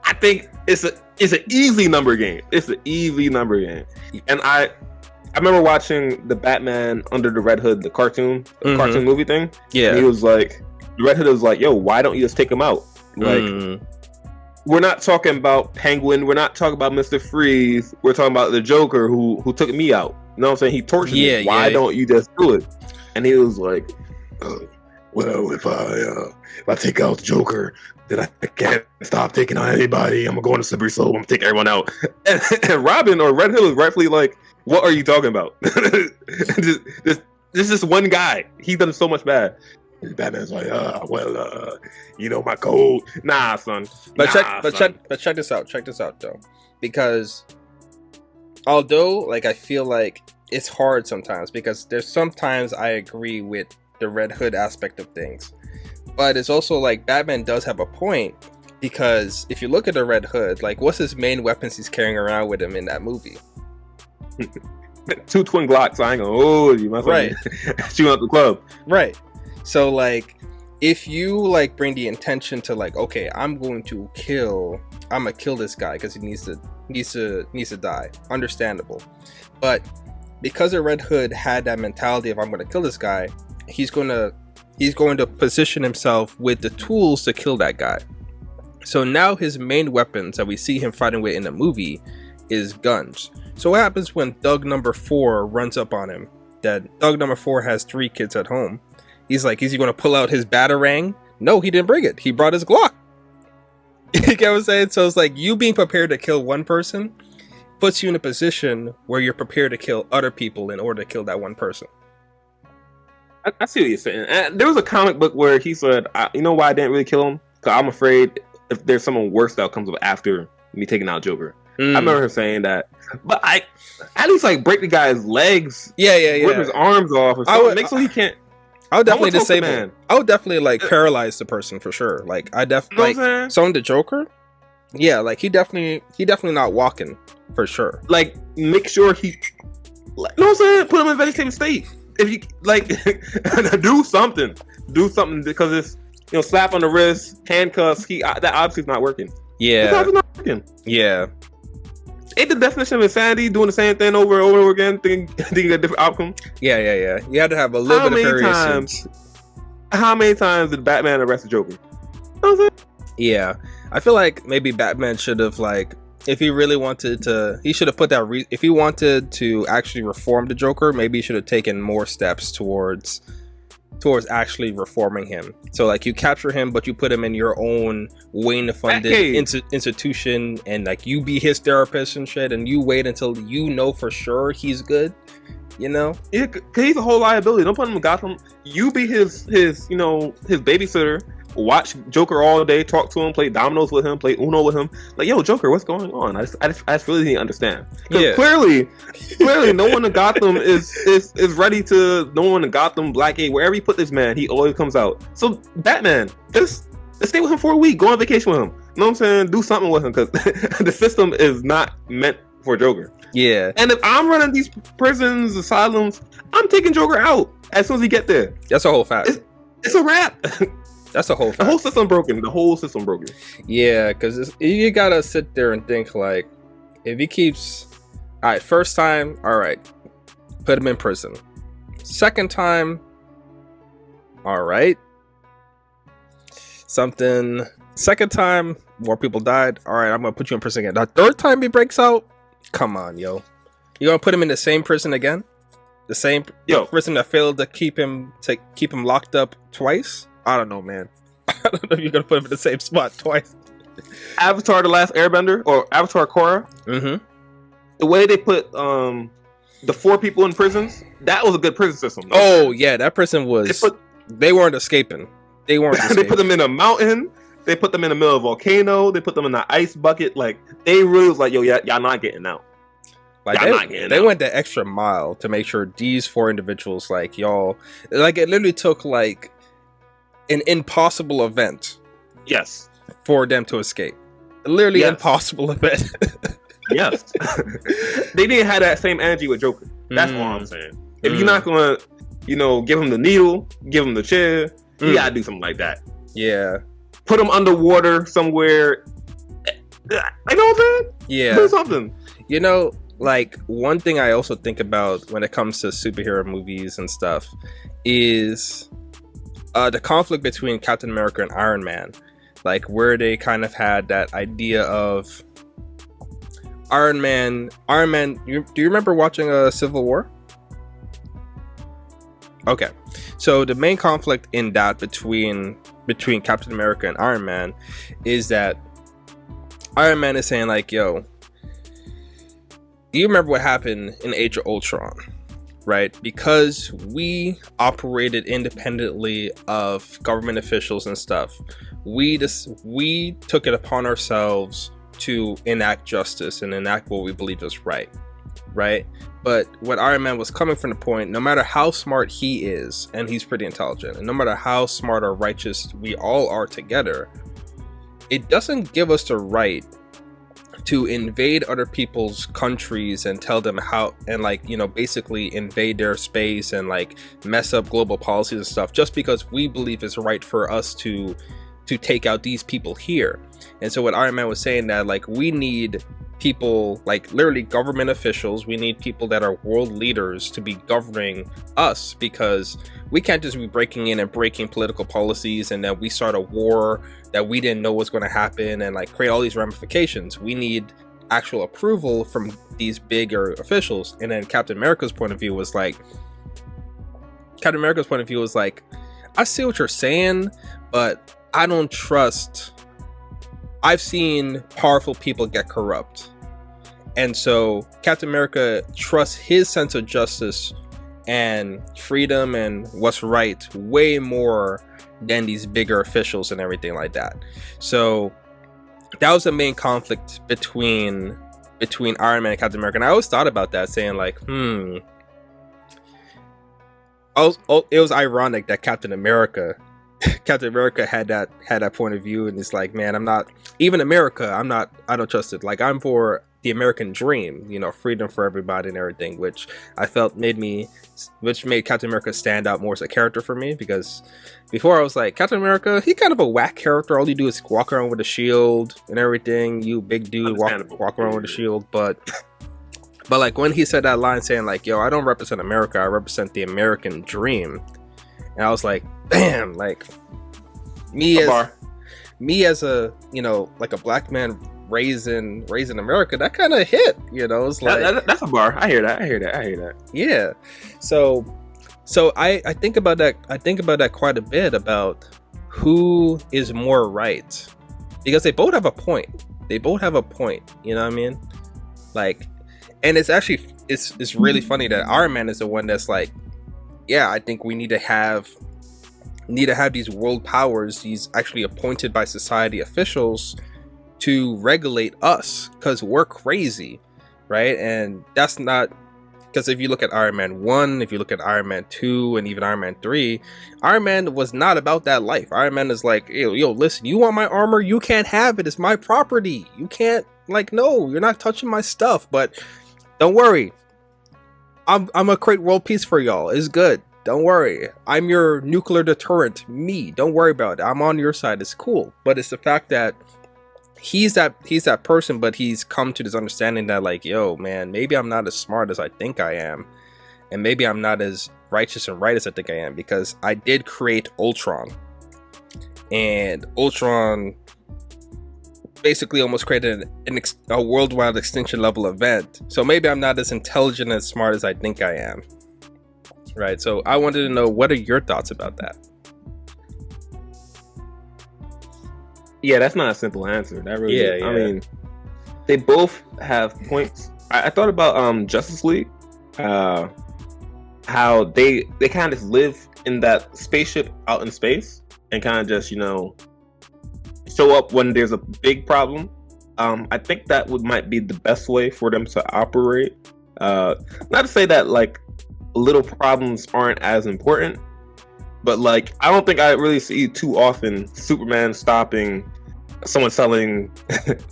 Speaker 1: I think it's an easy number game. It's an easy number game. And I remember watching the Batman Under the Red Hood, the cartoon movie thing.
Speaker 2: Yeah.
Speaker 1: And he was like, the Red Hood was like, yo, why don't you just take him out? Like, we're not talking about Penguin. We're not talking about Mr. Freeze. We're talking about the Joker who took me out. You know what I'm saying? He tortured me. Why don't you just do it? And he was like, well, if I take out the Joker, then I can't stop taking out anybody. I'm going to go on a slippery slope. I'm going to take everyone out. And Robin or Red Hood was rightfully like, what are you talking about? This is just one guy. He's done so much bad. And Batman's like, you know my code. Nah, son.
Speaker 2: But check this out. Check this out, though. Because although, like, I feel like it's hard sometimes, because there's sometimes I agree with the Red Hood aspect of things. But it's also like Batman does have a point, because if you look at the Red Hood, like, what's his main weapons he's carrying around with him in that movie?
Speaker 1: 2 twin Glocks. I ain't gonna hold you.
Speaker 2: Right.
Speaker 1: Shooting up the club.
Speaker 2: Right. So like, if you like bring the intention to like, okay, I'm gonna kill this guy because he needs to die. Understandable. But because the Red Hood had that mentality of I'm gonna kill this guy, he's going to position himself with the tools to kill that guy. So now his main weapons that we see him fighting with in the movie is guns. So what happens when Thug number 4 runs up on him? That Thug number 4 has 3 kids at home. He's like, is he going to pull out his batarang? No, he didn't bring it. He brought his Glock. You get what I'm saying? So it's like, you being prepared to kill one person puts you in a position where you're prepared to kill other people in order to kill that one person.
Speaker 1: I see what you're saying. And there was a comic book where he said, you know why I didn't really kill him? Because I'm afraid if there's someone worse that comes up after me taking out Joker. I remember her saying that, but I at least like break the guy's legs, rip his arms off, or something, make so he can't.
Speaker 2: I would definitely disable. I would definitely like paralyze the person for sure. Like I definitely like so on the Joker. Yeah, like he definitely not walking for sure.
Speaker 1: Like make sure he, like, you know what I'm saying? Put him in a vegetative state. If you like, do something because it's slap on the wrist, handcuffs. That obviously is not working.
Speaker 2: Yeah,
Speaker 1: it's not working.
Speaker 2: Yeah.
Speaker 1: Ain't the definition of insanity doing the same thing over and over again, thinking a different outcome?
Speaker 2: Yeah. You had to have a little bit of variation.
Speaker 1: How many times did Batman arrest the Joker?
Speaker 2: Yeah, I feel like maybe Batman should have, like, if he really wanted to, he should have put that. If he wanted to actually reform the Joker, maybe he should have taken more steps towards actually reforming him. So like you capture him, but you put him in your own Wayne-funded institution, and like you be his therapist and shit, and you wait until you know for sure he's good. Yeah,
Speaker 1: cause he's a whole liability. Don't put him in Gotham. You be his babysitter. Watch Joker all day, talk to him, play dominoes with him, play Uno with him. Like, yo, Joker, what's going on? I just really didn't understand. Because clearly, no one in Gotham is ready to. No one in Gotham, Blackgate, wherever you put this man, he always comes out. So Batman, just stay with him for a week, go on vacation with him. You know what I'm saying? Do something with him because the system is not meant for Joker.
Speaker 2: Yeah.
Speaker 1: And if I'm running these prisons, asylums, I'm taking Joker out as soon as he get there.
Speaker 2: That's a whole fact.
Speaker 1: It's a wrap.
Speaker 2: That's a whole fact.
Speaker 1: The whole system broken.
Speaker 2: Yeah, because you gotta sit there and think, like, if he keeps, all right, first time, all right, put him in prison. Second time, all right, second time, more people died. All right, I'm gonna put you in prison again. The third time he breaks out, come on, yo, you gonna put him in the same prison again? The same prison that failed to keep him locked up twice? I don't know, man. I don't know if you're gonna put him in the same spot twice.
Speaker 1: Avatar: The Last Airbender or Avatar: Korra.
Speaker 2: Mm-hmm.
Speaker 1: The way they put the 4 people in prisons, that was a good prison system.
Speaker 2: Oh yeah, that prison was. They weren't escaping. They
Speaker 1: put them in a mountain. They put them in the middle of a volcano. They put them in an ice bucket. Like they really was like, yo, y'all not getting out.
Speaker 2: Like they went the extra mile to make sure these 4 individuals, like y'all, like it literally took like an impossible event,
Speaker 1: yes, for
Speaker 2: them to escape. Literally impossible event.
Speaker 1: Yes, they didn't have that same energy with Joker. That's all I'm saying. If you're not gonna, give him the needle, give him the chair, you gotta do something like that.
Speaker 2: Yeah,
Speaker 1: put him underwater somewhere. You know what I'm saying?
Speaker 2: Yeah,
Speaker 1: do something.
Speaker 2: Like one thing I also think about when it comes to superhero movies and stuff is the conflict between Captain America and Iron Man, like where they kind of had that idea of Iron Man. Do you remember watching Civil War? Okay, so the main conflict in that between Captain America and Iron Man is that Iron Man is saying like, yo, you remember what happened in Age of Ultron, right? Because we operated independently of government officials and stuff, we took it upon ourselves to enact justice and enact what we believe is right. But what Iron Man was coming from the point, no matter how smart he is, and he's pretty intelligent, and no matter how smart or righteous we all are together, it doesn't give us the right to invade other people's countries and tell them how, and basically invade their space and mess up global policies and stuff just because we believe it's right for us to take out these people here. And so what Iron Man was saying, that we need people, literally government officials, we need people that are world leaders to be governing us, because we can't just be breaking in and breaking political policies and then we start a war that we didn't know was going to happen and create all these ramifications. We need actual approval from these bigger officials. And then Captain America's point of view was I see what you're saying, but I don't trust. I've seen powerful people get corrupt. And so Captain America trusts his sense of justice and freedom and what's right way more than these bigger officials and everything like that. So that was the main conflict between Iron Man and Captain America. And I always thought about that, saying like, it was ironic that Captain America had that point of view, and it's like, man, I'm not even America. I don't trust it. Like, I'm for the American dream, you know, freedom for everybody and everything, which I felt made Captain America stand out more as a character for me, because before I was like, Captain America, he kind of a whack character. All you do is walk around with a shield and everything. You big dude walk around with a shield, but like when he said that line saying like, yo, I don't represent America, I represent the American dream. And I was like, damn, like me as a, you know, like a black man raised in America, that kind of hit, you know. It's like
Speaker 1: that's a bar. I hear that.
Speaker 2: Yeah. So I think about that. I think about that quite a bit, about who is more right, because they both have a point. You know what I mean? Like, and it's actually it's really funny that Iron Man is the one that's like, yeah, I think we need to have these world powers, these actually appointed by society officials to regulate us, because we're crazy, right? And that's not, because if you look at Iron Man 1, if you look at Iron Man 2, and even Iron Man 3, Iron Man was not about that life. Iron Man is like, yo, listen, you want my armor? You can't have it. It's my property. You can't, like, no, you're not touching my stuff. But don't worry, I'm gonna create world peace for y'all. It's good. Don't worry. I'm your nuclear deterrent. Me. Don't worry about it. I'm on your side. It's cool. But it's the fact that he's that person, but he's come to this understanding that like, yo, man, maybe I'm not as smart as I think I am, and maybe I'm not as righteous and right as I think I am, because I did create Ultron, and Ultron basically almost created a worldwide extinction level event. So maybe I'm not as intelligent and smart as I think I am, right? So I wanted to know, what are your thoughts about that?
Speaker 1: Yeah, that's not a simple answer. That really, yeah. I mean, they both have points. I thought about Justice League, how they kind of live in that spaceship out in space and kind of just, you know, show up when there's a big problem. I think that might be the best way for them to operate. Not to say that like little problems aren't as important, but like, I don't think I really see too often Superman stopping someone selling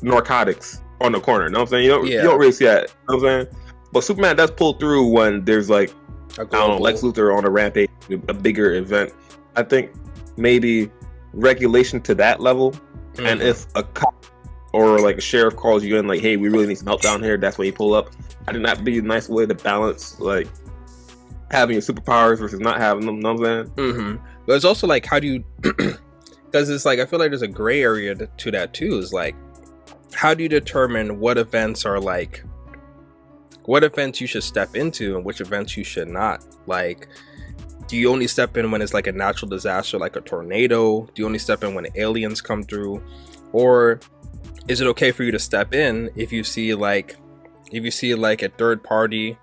Speaker 1: narcotics on the corner. You know what I'm saying? You don't really see that. You know what I'm saying? But Superman does pull through when there's like, I don't know, Lex Luthor on a rampage, a bigger event. I think maybe regulation to that level. Mm-hmm. And if a cop or like a sheriff calls you in like, hey, we really need some help down here, that's when you pull up. I think that'd be a nice way to balance like having your superpowers versus not having them. You know what I'm saying?
Speaker 2: Mm-hmm. But it's also like, how do you, because it's like, I feel like there's a gray area to that too, is like, how do you determine what events are like, what events you should step into and which events you should not? Like, do you only step in when it's like a natural disaster, like a tornado? Do you only step in when aliens come through? Or is it okay for you to step in if you see like a third party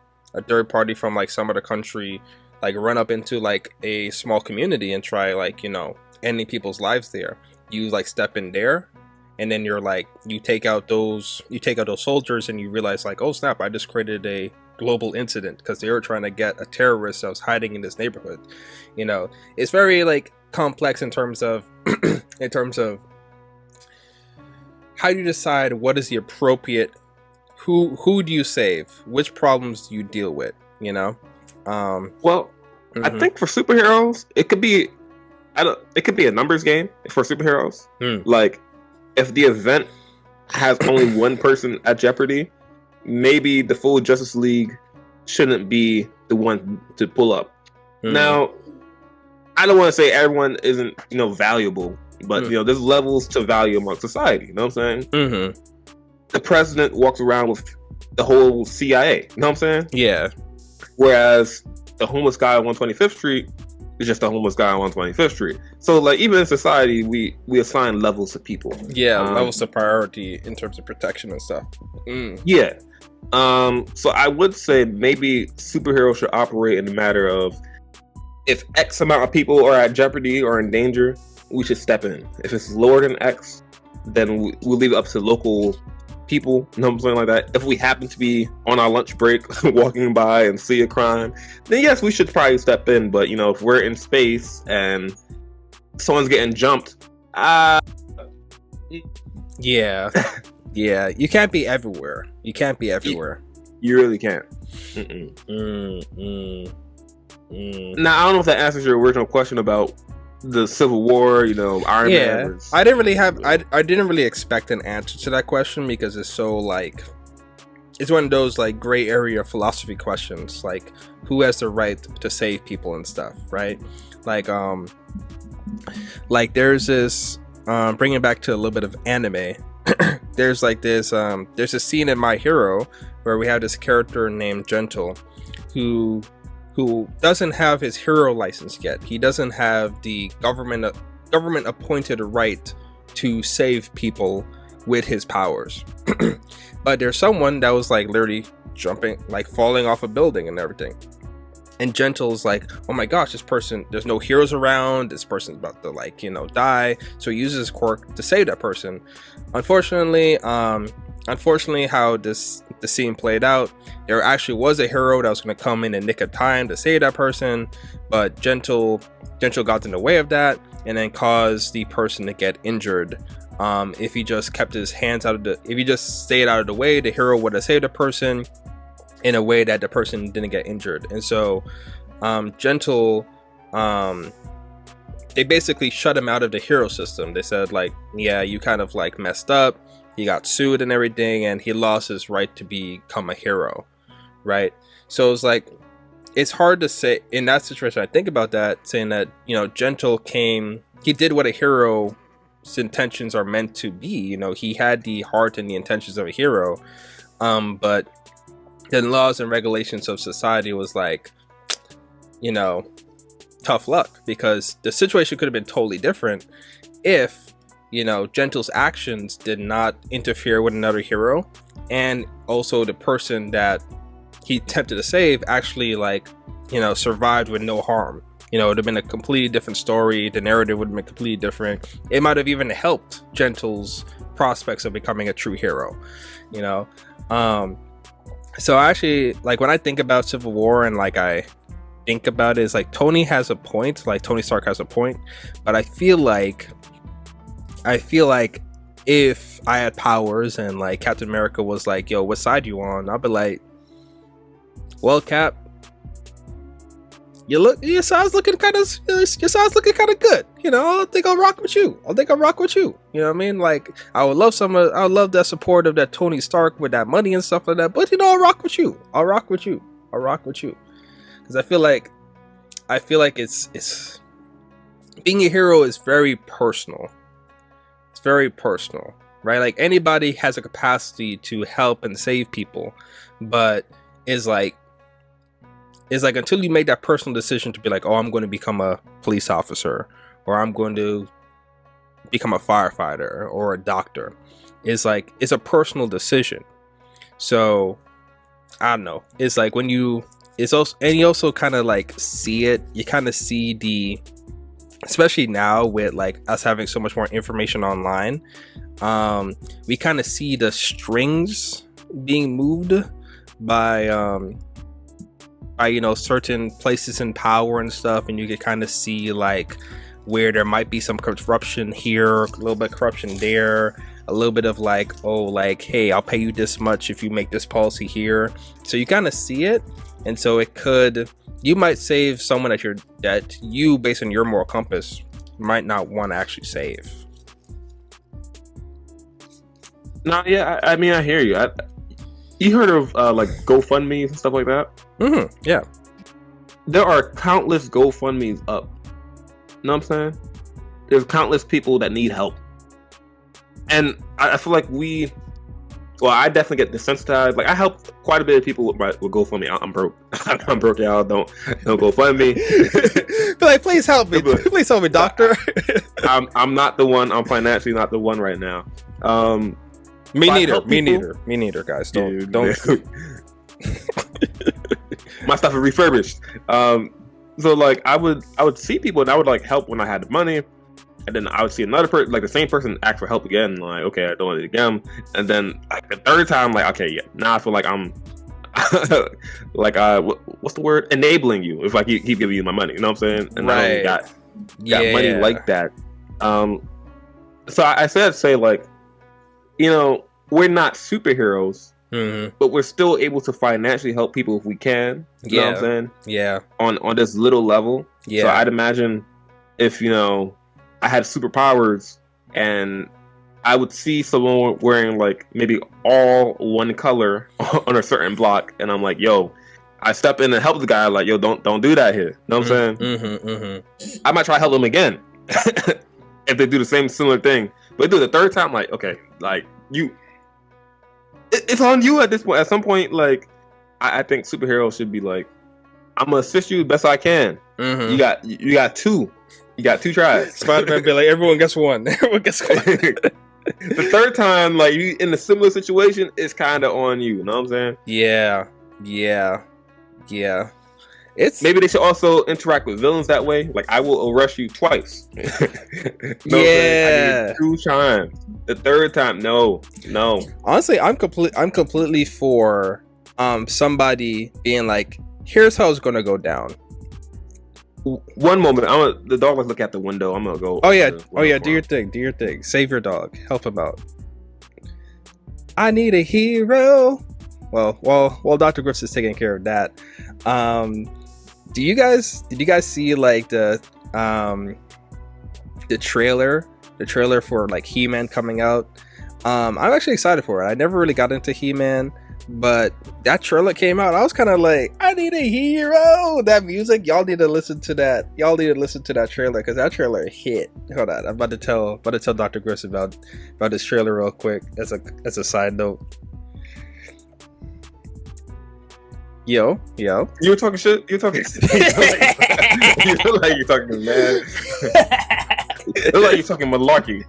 Speaker 2: from like some other country like run up into like a small community and try like, you know, ending people's lives there? You like step in there, and then you're like, you take out those soldiers, and you realize like, oh snap, I just created a global incident because they were trying to get a terrorist that was hiding in this neighborhood. You know, it's very like complex in terms of how do you decide what is the appropriate, who do you save, which problems do you deal with, you know?
Speaker 1: I think for superheroes it could be a numbers game for superheroes. Like, if the event has only one person at jeopardy, maybe the full Justice League shouldn't be the one to pull up. Now, I don't want to say everyone isn't, you know, valuable, but you know, there's levels to value among society. You know what I'm saying? The president walks around with the whole CIA. You know what I'm saying? Yeah. Whereas the homeless guy on 125th Street is just a homeless guy on 125th Street. So like, even in society, we assign levels to people.
Speaker 2: Yeah, levels of priority in terms of protection and stuff.
Speaker 1: Yeah. So I would say maybe superheroes should operate in the matter of, if X amount of people are at jeopardy or in danger, we should step in. If it's lower than X, then we'll leave it up to local people, you know what I'm saying, like that. If we happen to be on our lunch break walking by and see a crime, then yes, we should probably step in. But you know, if we're in space and someone's getting jumped,
Speaker 2: yeah, you can't be everywhere. You
Speaker 1: really can't. Now I don't know if that answers your original question about the Civil War, you know, Iron Man.
Speaker 2: I didn't really expect an answer to that question, because it's so like, it's one of those like gray area philosophy questions, like who has the right to save people and stuff, right? Like there's this bringing it back to a little bit of anime. There's a scene in My Hero where we have this character named Gentle who doesn't have his hero license yet. He doesn't have the government appointed right to save people with his powers. But there's someone that was like literally jumping, like falling off a building and everything. And Gentle's like, oh my gosh, this person, there's no heroes around. This person's about to like, you know, die. So he uses his quirk to save that person. Unfortunately, how the scene played out, there actually was a hero that was going to come in the nick of time to save that person, but Gentle got in the way of that and then caused the person to get injured. If he just kept his hands if he just stayed out of the way, the hero would have saved the person in a way that the person didn't get injured. And so Gentle, they basically shut him out of the hero system. They said like, yeah, you kind of like messed up. He got sued and everything, and he lost his right to become a hero, right? So it's like, it's hard to say in that situation. I think about that, saying that, you know, Gentle he did what a hero's intentions are meant to be. You know, he had the heart and the intentions of a hero, but the laws and regulations of society was like, you know, tough luck, because the situation could have been totally different if, you know, Gentle's actions did not interfere with another hero, and also the person that he attempted to save actually, like, you know, survived with no harm. You know, it would have been a completely different story. The narrative would have been completely different. It might have even helped Gentle's prospects of becoming a true hero, you know. So actually, like, when I think about Civil War and like I think about it, it's like Tony has a point, like Tony Stark has a point, but I feel like if I had powers and like Captain America was like, yo, what side you on? I'll be like, well, Cap, your side's looking kind of good. You know, I think I'll rock with you. You know what I mean? Like, I would love that support of that Tony Stark with that money and stuff like that. But you know, I'll rock with you. Because I feel like it's being a hero is very personal. Very personal, right? Like, anybody has a capacity to help and save people, but is like until you make that personal decision to be like, oh, I'm going to become a police officer, or I'm going to become a firefighter or a doctor, it's like, it's a personal decision. So I don't know, it's like when you also kind of like see it, you kind of see especially now with like us having so much more information online, we kind of see the strings being moved by you know, certain places in power and stuff, and you can kind of see like where there might be some corruption here, a little bit of corruption there, a little bit of like, oh, like, hey, I'll pay you this much if you make this policy here. So you kind of see it, and so you might save someone that you, based on your moral compass, might not want to actually save.
Speaker 1: No, yeah, I mean, I hear you. You heard of like GoFundMes and stuff like that?
Speaker 2: Mm-hmm. Yeah.
Speaker 1: There are countless GoFundMes up. You know what I'm saying? There's countless people that need help, and I feel like I definitely get desensitized. Like, I helped quite a bit of people with GoFundMe. I'm broke. I'm broke, y'all. Don't GoFundMe.
Speaker 2: But like, please help me. Please help me, doctor.
Speaker 1: I'm not the one. I'm financially not the one right now.
Speaker 2: Me neither, guys. Don't.
Speaker 1: My stuff is refurbished. So like, I would see people and I would like help when I had the money, and then I would see another person, like the same person, ask for help again. Like, okay, I don't do it again, and then like the third time, like, okay, yeah, now I feel like I'm like what's the word? Enabling you if I keep giving you my money. You know what I'm saying? And I only got money like that. So I said to say, like, you know, we're not superheroes, but we're still able to financially help people if we can. You know what I'm saying?
Speaker 2: Yeah.
Speaker 1: On this little level. Yeah. So I'd imagine if, you know, I had superpowers and I would see someone wearing like maybe all one color on a certain block, and I'm like, yo, I step in and help the guy, like, yo, don't do that here. You know what I'm saying? I might try to help them again if they do the same similar thing. But do the third time, like, okay, like it's on you at this point. At some point, like, I think superheroes should be like, I'm gonna assist you the best I can. You got two. You got 2 tries.
Speaker 2: Spiderman be like, everyone gets one. Everyone gets one.
Speaker 1: The third time, like, you in a similar situation, it's kind of on you. You know what I'm saying?
Speaker 2: Yeah. It's
Speaker 1: maybe they should also interact with villains that way. Like, I will arrest you twice.
Speaker 2: Yeah.
Speaker 1: 2 times. The third time, no.
Speaker 2: Honestly, I'm completely for somebody being like, here's how it's gonna go down.
Speaker 1: One moment, the dog was looking at the window. I'm gonna go.
Speaker 2: Oh yeah. Do your thing. Save your dog. Help him out. I need a hero. Well, Dr. Griffs is taking care of that. Did you guys see like the trailer for like He-Man coming out? I'm actually excited for it. I never really got into He-Man, but that trailer came out. I was kind of like, I need a hero. That music, y'all need to listen to that. Y'all need to listen to that trailer because that trailer hit. Hold on, I'm about to tell Dr. Griffs about this trailer real quick as a side note. Yo.
Speaker 1: You were talking shit? You were talking You feel like you're talking mad. You feel like you're talking malarkey.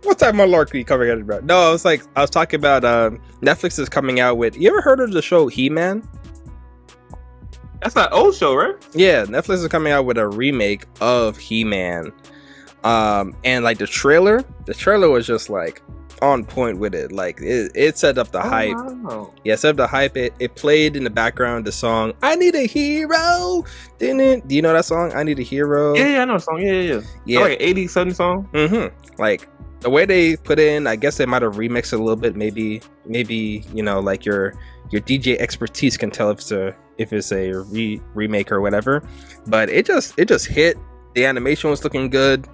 Speaker 2: What type of malarkey coming out about? No, I was talking about Netflix is coming out with, you ever heard of the show He-Man?
Speaker 1: That's that old show, right?
Speaker 2: Yeah, Netflix is coming out with a remake of He-Man. And like the trailer was just like on point with it. Like it set up the hype.
Speaker 1: Wow.
Speaker 2: Yeah, set up the hype. It played in the background the song I Need a Hero. Didn't it? Do you know that song? I Need a Hero.
Speaker 1: Yeah, I know the song. Yeah. Like an 80s, 70s song.
Speaker 2: Like the way they put it in, I guess they might have remixed it a little bit. Maybe you know, like your DJ expertise can tell if it's a remake or whatever. But it just hit. The animation was looking good.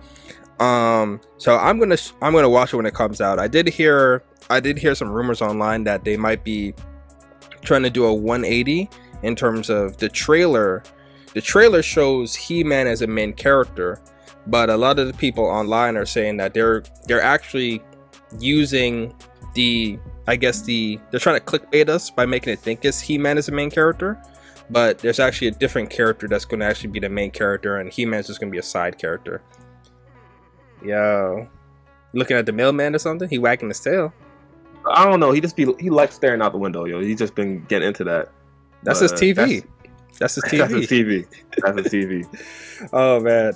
Speaker 2: So I'm gonna watch it when it comes out. I did hear some rumors online that they might be trying to do a 180 in terms of the trailer. The trailer shows He-Man as a main character, but a lot of the people online are saying that they're actually using they're trying to clickbait us by making it think it's He-Man as a main character, but there's actually a different character that's going to actually be the main character, and He-Man's just going to be a side character. Yo, looking at the mailman or something? He wagging his tail.
Speaker 1: I don't know. He likes staring out the window, yo. He's just been getting into that.
Speaker 2: That's his TV. That's his TV.
Speaker 1: That's his TV.
Speaker 2: Oh man.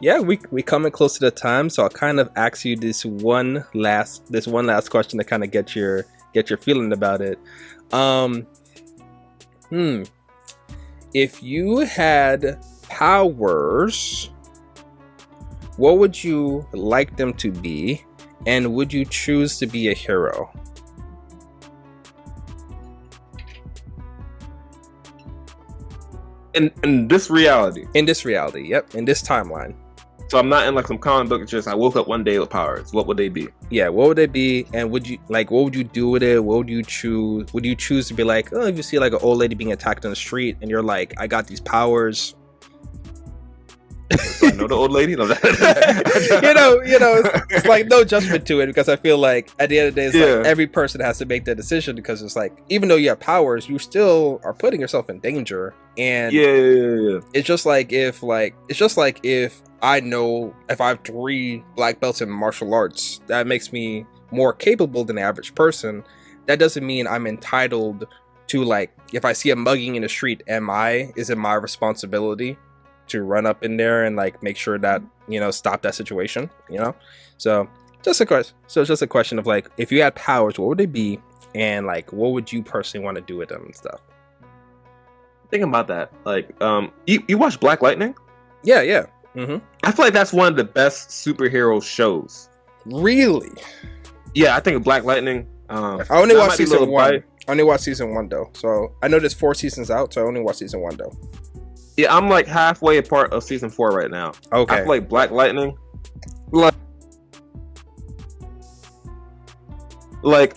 Speaker 2: Yeah, we coming close to the time, so I'll kind of ask you this one last question to kind of get your feeling about it. If you had powers, what would you like them to be, and would you choose to be a hero?
Speaker 1: In this reality?
Speaker 2: In this reality, yep. In this timeline.
Speaker 1: So I'm not in like some comic book, just I woke up one day with powers. What would they be?
Speaker 2: Yeah, what would they be? And would you what would you do with it? What would you choose? Would you choose to be like, oh, if you see like an old lady being attacked on the street and you're like, I got these powers.
Speaker 1: Do I know the old lady? No.
Speaker 2: It's like no judgment to it, because I feel like at the end of the day, it's like every person has to make that decision, because it's like, even though you have powers, you still are putting yourself in danger. And it's just like if I know if I have 3 black belts in martial arts, that makes me more capable than the average person. That doesn't mean I'm entitled to, like, if I see a mugging in the street, is it my responsibility to run up in there and like make sure that, you know, stop that situation, you know. So just a question. So it's just a question of like, if you had powers, what would they be, and like what would you personally want to do with them and stuff?
Speaker 1: Thinking about that, like, you watch Black Lightning?
Speaker 2: Yeah.
Speaker 1: I feel like that's one of the best superhero shows.
Speaker 2: Really?
Speaker 1: Yeah, I think Black Lightning.
Speaker 2: I only watched season 1. I only watched season 1 though, so I know there's 4 seasons out, so I only watched season 1 though.
Speaker 1: Yeah, I'm like halfway a part of season 4 right now.
Speaker 2: Okay.
Speaker 1: I feel like Black Lightning, like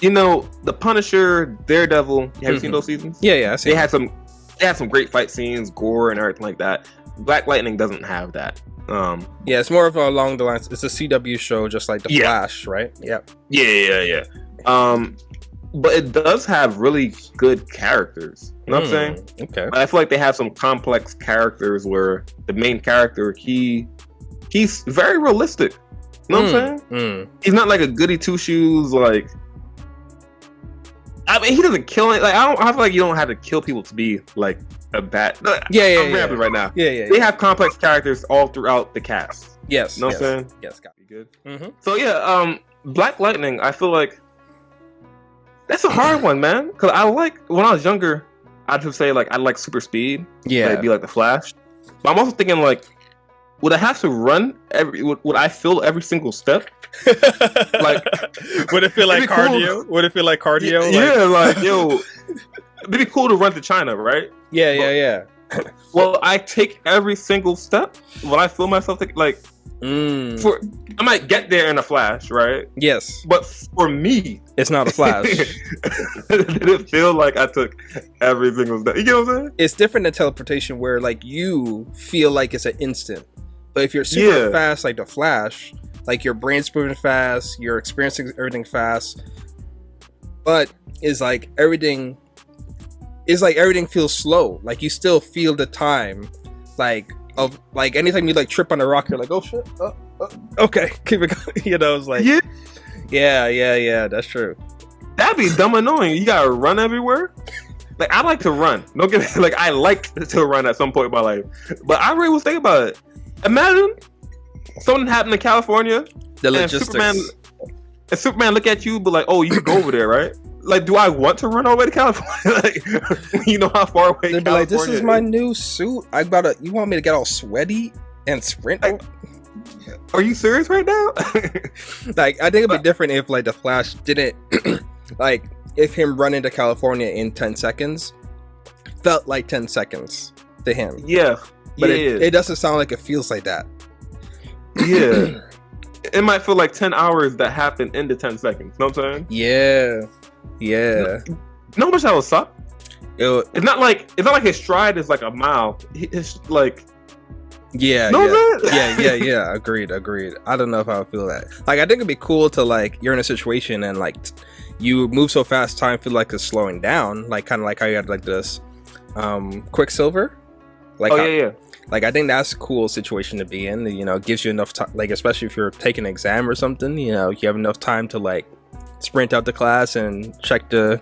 Speaker 1: you know, the Punisher, Daredevil. Have you seen those seasons?
Speaker 2: Yeah. I see.
Speaker 1: They had some great fight scenes, gore, and everything like that. Black Lightning doesn't have that.
Speaker 2: Yeah, it's more of along the lines. It's a CW show, just like the Flash, right? Yep.
Speaker 1: Yeah. But it does have really good characters. You know what I'm saying?
Speaker 2: Okay.
Speaker 1: I feel like they have some complex characters where the main character, he's very realistic. You know what I'm saying? He's not like a goody two shoes. Like, I mean, he doesn't kill it. Like, I feel like you don't have to kill people to be like a bad. I'm rapping right now.
Speaker 2: Yeah.
Speaker 1: They have complex characters all throughout the cast.
Speaker 2: Yes.
Speaker 1: You know what I'm saying?
Speaker 2: Yes, got
Speaker 1: be good. So yeah, Black Lightning. I feel like that's a hard one, man. Because I like, when I was younger, I'd just say like I like super speed.
Speaker 2: Yeah,
Speaker 1: like, be like the Flash. But I'm also thinking like, would I have to run would I feel every single step? Like,
Speaker 2: would it feel like cardio?
Speaker 1: Cool.
Speaker 2: Would it feel like cardio?
Speaker 1: Yeah, like yo, it'd be cool to run to China, right?
Speaker 2: Yeah.
Speaker 1: Well, I take every single step. Will I feel myself like I might get there in a flash, right?
Speaker 2: Yes.
Speaker 1: But for me,
Speaker 2: it's not a flash.
Speaker 1: Did it feel like I took every single step? You get what I'm saying?
Speaker 2: It's different than teleportation, where like you feel like it's an instant. But if you're super fast, like the Flash, like your brain's moving fast, you're experiencing everything fast, but everything feels slow. Like you still feel the time, like of like anytime you like trip on a rock, you're like, oh shit, okay, keep it going. You know, it's like yeah, that's true.
Speaker 1: That'd be dumb annoying. You gotta run everywhere. Like, I like to run. Don't get me, like, I like to run at some point in my life, but I really was thinking about it. Imagine something happened in California.
Speaker 2: The logistics.
Speaker 1: And Superman look at you, but like, oh, you can go over there, right? Like, do I want to run all the way to California? Like, you know how far away
Speaker 2: They'd
Speaker 1: California
Speaker 2: be like, this is my new suit. You want me to get all sweaty and sprint?
Speaker 1: Like, are you serious right now?
Speaker 2: Like, I think it'd be different if like the Flash didn't like if him running to California in 10 seconds felt like 10 seconds to him.
Speaker 1: Yeah.
Speaker 2: But it doesn't sound like it feels like that.
Speaker 1: Yeah. It might feel like 10 hours that happen in the 10 seconds. You know what I'm saying?
Speaker 2: Yeah.
Speaker 1: You know how much that would suck? It's not like his stride is like a mile. It's like
Speaker 2: yeah. Agreed. I don't know if I would feel that. Like, I think it'd be cool to like you're in a situation and like you move so fast, time feel like it's slowing down. Like kind of like how you had like this Quicksilver. Like Like, I think that's a cool situation to be in. You know, it gives you enough time. Like, especially if you're taking an exam or something. You know, you have enough time to like sprint out to class and check your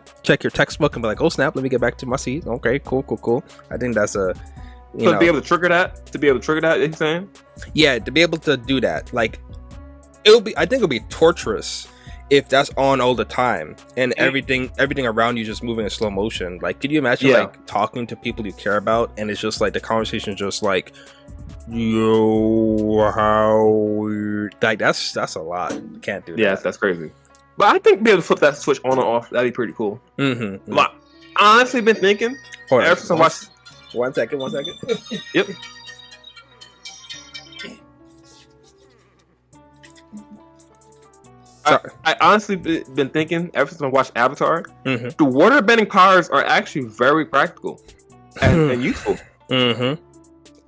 Speaker 2: textbook and be like, oh snap, let me get back to my seat. Okay, cool. I think that's a
Speaker 1: to be able to trigger that, you're saying?
Speaker 2: Yeah, to be able to do that. Like, I think it'll be torturous if that's on all the time and everything around you just moving in slow motion. Like, could you imagine like talking to people you care about and it's just like the conversation is just like, yo, how, like that's a lot. You can't do that.
Speaker 1: Yes, that's crazy. But I think being able to flip that switch on and off, that'd be pretty cool.
Speaker 2: Mm-hmm.
Speaker 1: But I honestly been thinking ever since I watched.
Speaker 2: One second.
Speaker 1: Yep. I honestly been thinking ever since I watched Avatar, the water bending powers are actually very practical and useful.
Speaker 2: Mm-hmm.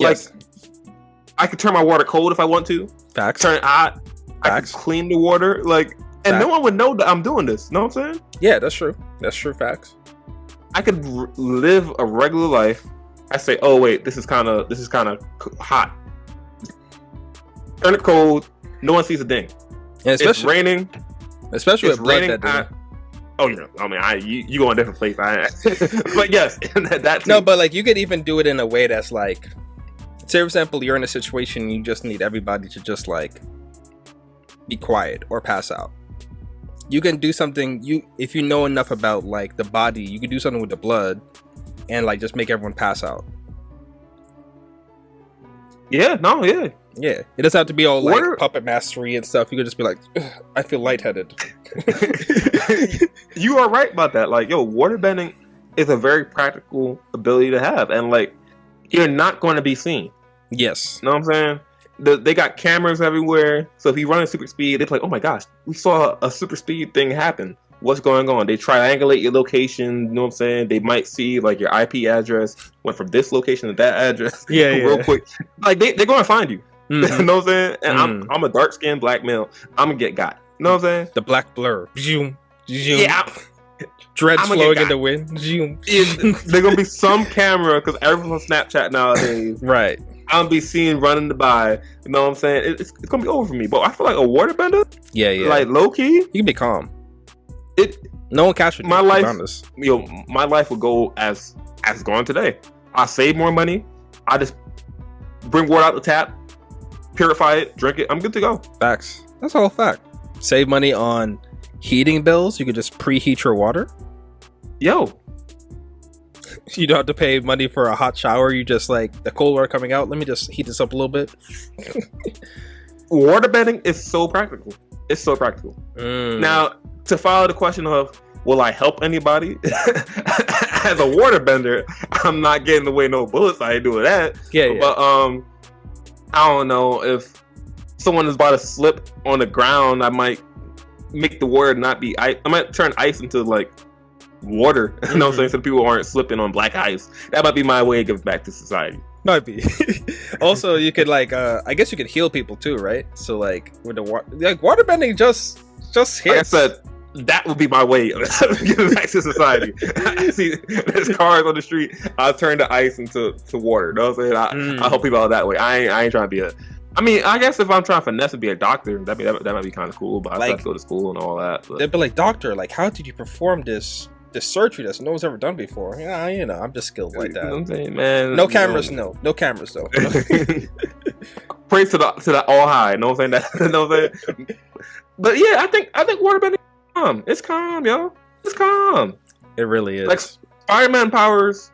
Speaker 1: Like, I could turn my water cold if I want to.
Speaker 2: Facts.
Speaker 1: Turn it hot. I could clean the water. Like, and no one would know that I'm doing this. Know what I'm saying?
Speaker 2: Yeah, that's true. Facts.
Speaker 1: I could live a regular life. I say, oh wait, this is kind of hot. Turn it cold. No one sees a ding.
Speaker 2: And
Speaker 1: it's raining.
Speaker 2: Especially with blood that
Speaker 1: oh yeah, I mean, you go in a different place. But yes, that's
Speaker 2: no, but like you could even do it in a way that's like say for example, you're in a situation you just need everybody to just like be quiet or pass out. You can do something, if you know enough about like the body, you can do something with the blood and like just make everyone pass out.
Speaker 1: Yeah,
Speaker 2: It doesn't have to be all like puppet mastery and stuff. You could just be like, I feel lightheaded.
Speaker 1: You are right about that. Like, yo, waterbending is a very practical ability to have, and like, you're not going to be seen.
Speaker 2: Yes.
Speaker 1: You know what I'm saying? They got cameras everywhere, so if you run at super speed, they're like, oh my gosh, we saw a super speed thing happen. What's going on? They triangulate your location, you know what I'm saying? They might see like your IP address went from this location to that address real quick. Like they're gonna find you. Mm-hmm. You know what I'm saying? And I'm a dark skinned black male. I'm gonna get got. You know what I'm saying?
Speaker 2: The black blur. Zoom.
Speaker 1: Yeah.
Speaker 2: Dreads flowing in the wind.
Speaker 1: There's gonna be some camera because everyone's on Snapchat nowadays.
Speaker 2: Right.
Speaker 1: I'll be seen running by. You know what I'm saying? It's gonna be over for me. But I feel like a waterbender.
Speaker 2: Yeah.
Speaker 1: Like low key,
Speaker 2: you can be calm. No one captured
Speaker 1: my life. My life would go as it's going today. I save more money. I just bring water out the tap, purify it, drink it. I'm good to go.
Speaker 2: Facts. That's all fact. Save money on heating bills. You could just preheat your water.
Speaker 1: Yo.
Speaker 2: You don't have to pay money for a hot shower. You just like the cold water coming out. Let me just heat this up a little bit.
Speaker 1: Waterbending is so practical. It's so practical. Now, to follow the question of, will I help anybody? As a waterbender, I'm not getting away no bullets. I ain't doing that.
Speaker 2: Yeah.
Speaker 1: But I don't know, if someone is about to slip on the ground, I might make the water not be ice. I might turn ice into like water. You know what I'm saying? So people aren't slipping on black ice. That might be my way to give back to society.
Speaker 2: Might be. Also, you could like I guess you could heal people too, right? So like with the water, like waterbending just hits.
Speaker 1: Like I said, that would be my way of giving back to society. I see there's cars on the street, I'll turn the ice into water. You know what I'm saying? I help people out that way. I ain't trying to be I guess if I'm trying to finesse and be a doctor, that might be kind of cool, but I have to go to school and all that. But.
Speaker 2: They'd be like, doctor, like how did you perform this surgery that no one's ever done before? Yeah, I'm just skilled like that. You know what I'm saying, man. No cameras though.
Speaker 1: Praise to the all high. You know what I'm saying? You know what I'm saying? But yeah, I think waterbending is calm. It's calm, yo. It's calm.
Speaker 2: It really is.
Speaker 1: Like Spiderman powers.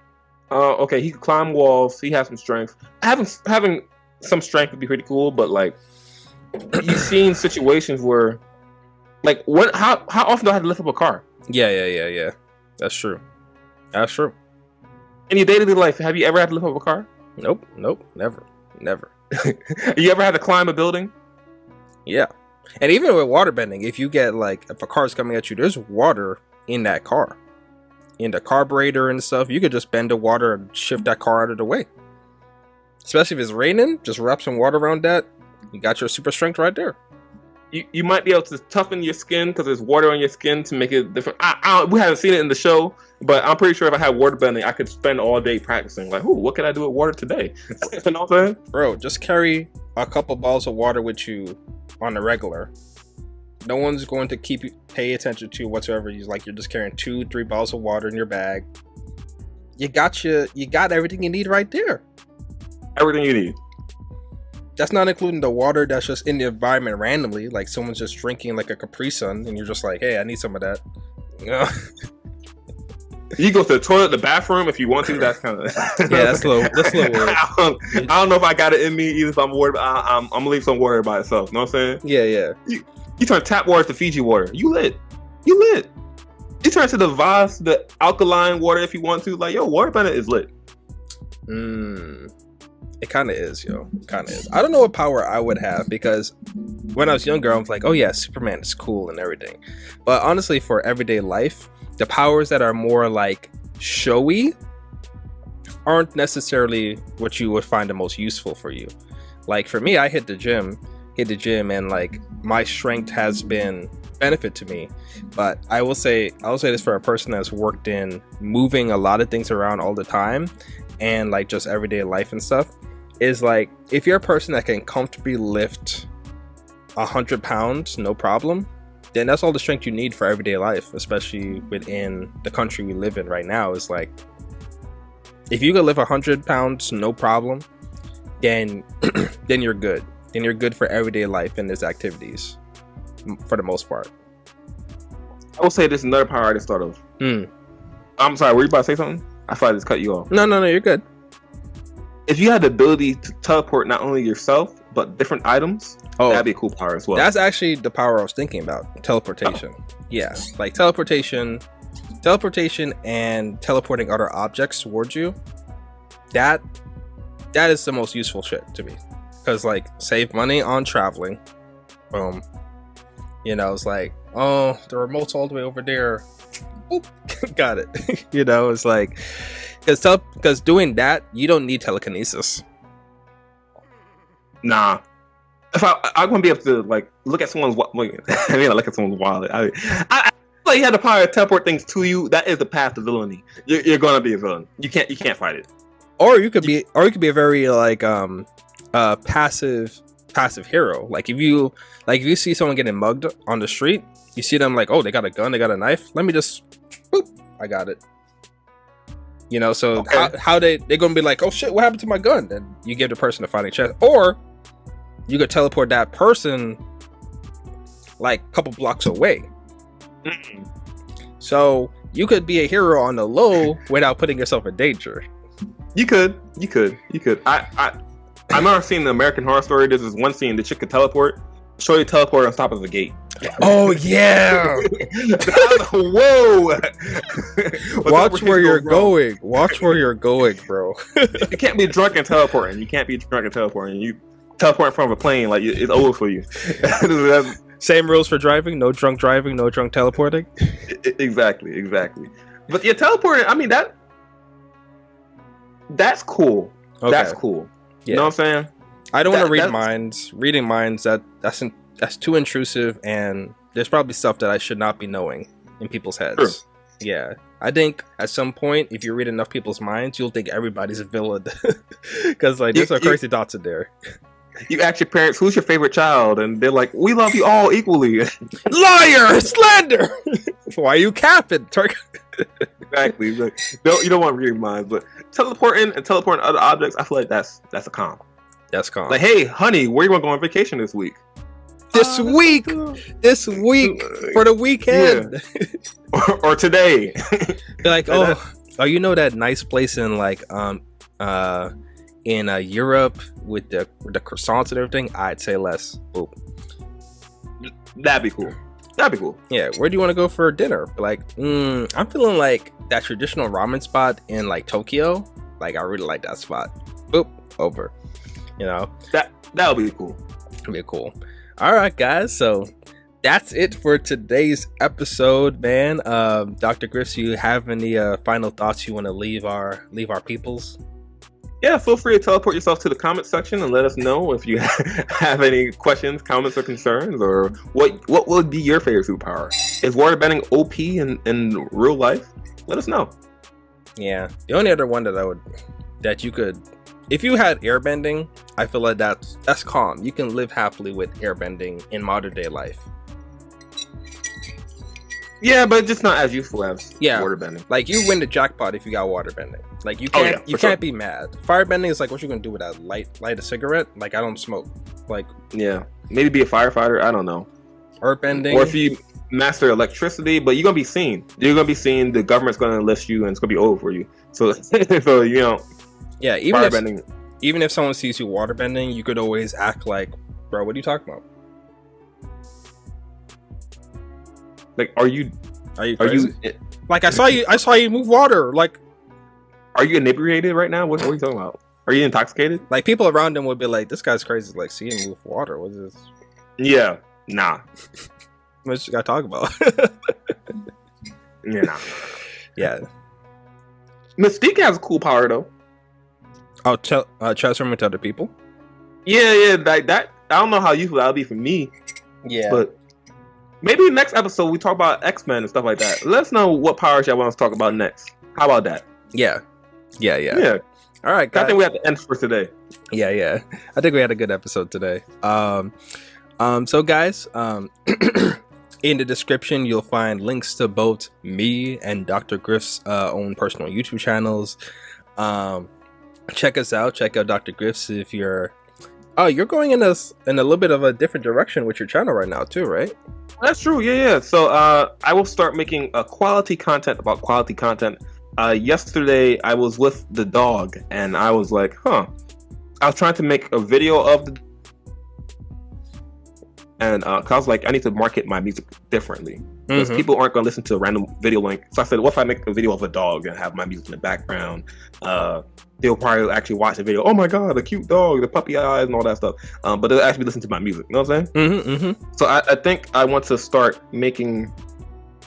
Speaker 1: Okay, he can climb walls. He has some strength. Having some strength would be pretty cool, but like you've seen situations where, like, how often do I have to lift up a car?
Speaker 2: Yeah. That's true.
Speaker 1: In your day-to-day life, have you ever had to lift up a car?
Speaker 2: Nope, never.
Speaker 1: You ever had to climb a building?
Speaker 2: Yeah. And even with waterbending, if a car's coming at you, there's water in that car. In the carburetor and stuff, you could just bend the water and shift that car out of the way. Especially if it's raining, just wrap some water around that. You got your super strength right there.
Speaker 1: You might be able to toughen your skin because there's water on your skin to make it different. We haven't seen it in the show, but I'm pretty sure if I had waterbending, I could spend all day practicing. Like, what can I do with water today? You know what I'm saying?
Speaker 2: Bro, just carry a couple bottles of water with you on the regular. No one's going to pay attention to whatsoever. You're just carrying 2-3 bottles of water in your bag. You got everything you need right there.
Speaker 1: Everything you need.
Speaker 2: That's not including the water that's just in the environment randomly. Like someone's just drinking like a Capri Sun and you're just like, hey, I need some of that. You know?
Speaker 1: You go to the toilet, the bathroom if you want to. That's kind of
Speaker 2: that's a little weird.
Speaker 1: I don't know if I got it in me either. If I'm worried, I'm gonna leave some water by itself. You know what I'm saying?
Speaker 2: Yeah.
Speaker 1: You turn tap water to Fiji water. You lit. You turn to the Voss, the alkaline water if you want to. Like, yo, waterbender is lit.
Speaker 2: It kind of is, yo. Kind of is. I don't know what power I would have because when I was younger, I was like, oh yeah, Superman is cool and everything. But honestly, for everyday life, the powers that are more like showy aren't necessarily what you would find the most useful for you. Like for me, I hit the gym and like my strength has been benefit to me. But I will say this for a person that's worked in moving a lot of things around all the time and like just everyday life and stuff, is like if you're a person that can comfortably lift 100 pounds no problem, then that's all the strength you need for everyday life, especially within the country we live in right now. Is like if you can lift 100 pounds no problem, then then you're good. Then you're good for everyday life and its activities, for the most part.
Speaker 1: I will say this is another power I just thought of. I'm sorry, were you about to say something? I thought I just cut you off.
Speaker 2: No, you're good.
Speaker 1: If you had the ability to teleport not only yourself but different items, that'd be a cool power as well.
Speaker 2: That's actually the power I was thinking about. Teleportation. Yeah, like teleportation and teleporting other objects towards you. That is the most useful shit to me, because like save money on traveling. Boom. You know, it's like, oh, the remote's all the way over there. Oop, got it. You know, it's like, because doing that, you don't need telekinesis.
Speaker 1: Nah. If I'm gonna be able to like look at someone's look at someone's wallet. I feel like you had the power to teleport things to you. That is the path to villainy. You're gonna be a villain. You can't fight it.
Speaker 2: Or you could be a very like passive hero. Like if you see someone getting mugged on the street, you see them like, oh, they got a gun, they got a knife. Let me just, boop, I got it. You know, so okay. how they're gonna be like, oh shit, what happened to my gun? And you give the person a fighting chance, or you could teleport that person like a couple blocks away. So you could be a hero on the low without putting yourself in danger.
Speaker 1: You could. I remember seeing the American Horror Story. There's this one scene the chick could teleport. Show you teleport on top of the gate.
Speaker 2: Oh yeah!
Speaker 1: Whoa!
Speaker 2: Watch where you're going. Watch where you're going, bro.
Speaker 1: You can't be drunk and teleporting. You teleport in front of a plane, like it's over for you.
Speaker 2: Same rules for driving. No drunk driving. No drunk teleporting.
Speaker 1: Exactly. But yeah, teleporting. I mean that's cool. Okay. That's cool. Yeah. You know what I'm saying?
Speaker 2: I don't want to read minds. Reading minds, that's too intrusive, and there's probably stuff that I should not be knowing in people's heads. Sure. Yeah, I think at some point, if you read enough people's minds, you'll think everybody's a villain, because like there's some crazy thoughts in there.
Speaker 1: You ask your parents, "Who's your favorite child?" and they're like, "We love you all equally."
Speaker 2: Liar, slander. Why are you capping?
Speaker 1: Exactly. Like, you don't want reading minds, but teleporting other objects, I feel like that's a calm.
Speaker 2: That's calm.
Speaker 1: Like, hey, honey, where you want to go on vacation this week?
Speaker 2: This week for the weekend,
Speaker 1: yeah. or today.
Speaker 2: You're like, oh, you know that nice place in like in Europe with the croissants and everything? I'd say less. Boop.
Speaker 1: That'd be cool.
Speaker 2: Yeah, where do you want to go for dinner? Like, I'm feeling like that traditional ramen spot in like Tokyo. Like, I really like that spot. Boop, over. You know,
Speaker 1: that'll be cool.
Speaker 2: It'll be cool. All right, guys. So that's it for today's episode, man. Dr. Griffs, you have any final thoughts you want to leave our peoples?
Speaker 1: Yeah, feel free to teleport yourself to the comment section and let us know if you have any questions, comments, or concerns, or what would be your favorite superpower. Is waterbending OP in real life? Let us know.
Speaker 2: Yeah, the only other one that you could, if you had airbending, I feel like that's calm. You can live happily with airbending in modern day life.
Speaker 1: Yeah, but just not as useful as waterbending.
Speaker 2: Like, you win the jackpot if you got waterbending. Like, you can't be mad. Firebending is like, what you gonna do with that? Light a cigarette? Like, I don't smoke. Like,
Speaker 1: yeah, maybe be a firefighter. I don't know.
Speaker 2: Earthbending,
Speaker 1: or if you master electricity, but you're gonna be seen. The government's gonna enlist you, and it's gonna be over for you. So you know.
Speaker 2: Yeah, even if someone sees you waterbending, you could always act like, bro, what are you talking about?
Speaker 1: Like, are you
Speaker 2: crazy? Like, I saw you move water. Like,
Speaker 1: are you inebriated right now? What are you talking about? Are you intoxicated?
Speaker 2: Like, people around him would be like, this guy's crazy. Like, see him move water. What is this?
Speaker 1: Yeah, nah.
Speaker 2: What you gotta talk about?
Speaker 1: Yeah, nah.
Speaker 2: Yeah.
Speaker 1: Mystique has a cool power though.
Speaker 2: Oh, transform into other people?
Speaker 1: Yeah, that I don't know how useful that'll be for me.
Speaker 2: Yeah.
Speaker 1: But maybe next episode we talk about X-Men and stuff like that. Let us know what powers y'all want us to talk about next. How about that?
Speaker 2: Yeah. All right, guys.
Speaker 1: I think we have to end for today.
Speaker 2: Yeah. I think we had a good episode today. So guys, in the description you'll find links to both me and Dr. Griff's own personal YouTube channels. check us out. Check out Dr. Griffs if you're. Oh, you're going in a little bit of a different direction with your channel right now too, right?
Speaker 1: That's true. Yeah. So I will start making quality content about quality content. Yesterday I was with the dog and I was like, I was trying to make a video of the, and cause I was like, I need to market my music differently because people aren't going to listen to a random video link. So I said, what if I make a video of a dog and have my music in the background? They'll probably actually watch the video. Oh my god, the cute dog, the puppy eyes, and all that stuff. But they'll actually listen to my music. You know what I'm saying? So I think I want to start making.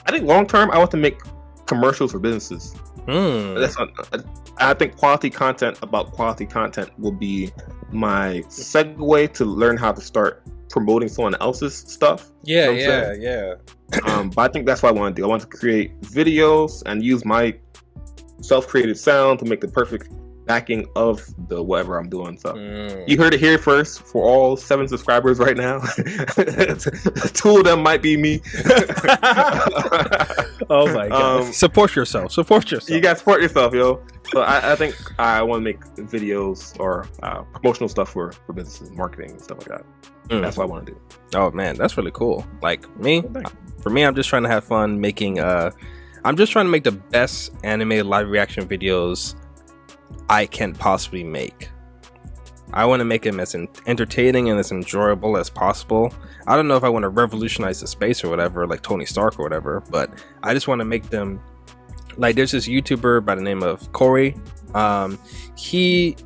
Speaker 1: I think long term, I want to make commercials for businesses. I think quality content about quality content will be my segue to learn how to start promoting someone else's stuff.
Speaker 2: Yeah.
Speaker 1: But I think that's what I want to do. I want to create videos and use my self-created sound to make the perfect backing of the whatever I'm doing. So you heard it here first for all 7 subscribers right now. 2 of them might be me.
Speaker 2: Oh my god. Support yourself.
Speaker 1: You guys support yourself, yo. So I think I want to make videos or promotional stuff for businesses, marketing and stuff like that. That's what I want to do.
Speaker 2: Oh man, that's really cool. Like for me, I'm just trying to have fun making I'm just trying to make the best anime live reaction videos I can possibly make. I want to make them as entertaining and as enjoyable as possible. I don't know if I want to revolutionize the space or whatever, like Tony Stark or whatever, but I just want to make them like, there's this YouTuber by the name of Corey. He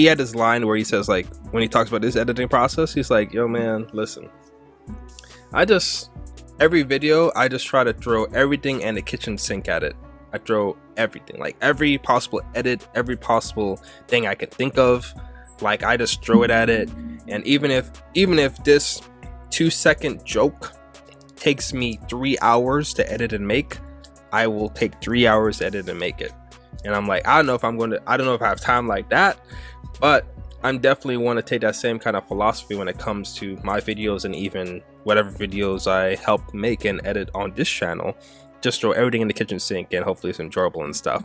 Speaker 2: had this line where he says, like, when he talks about his editing process, he's like, yo man, listen, every video I just try to throw everything and the kitchen sink at it. I throw everything, like every possible edit, every possible thing I could think of, like I just throw it at it. And even if this 2-second joke takes me 3 hours to edit and make, I will take 3 hours to edit and make it. And I'm like, I don't know if I have time like that, but I'm definitely want to take that same kind of philosophy when it comes to my videos and even whatever videos I help make and edit on this channel. Just throw everything in the kitchen sink and hopefully it's enjoyable and stuff.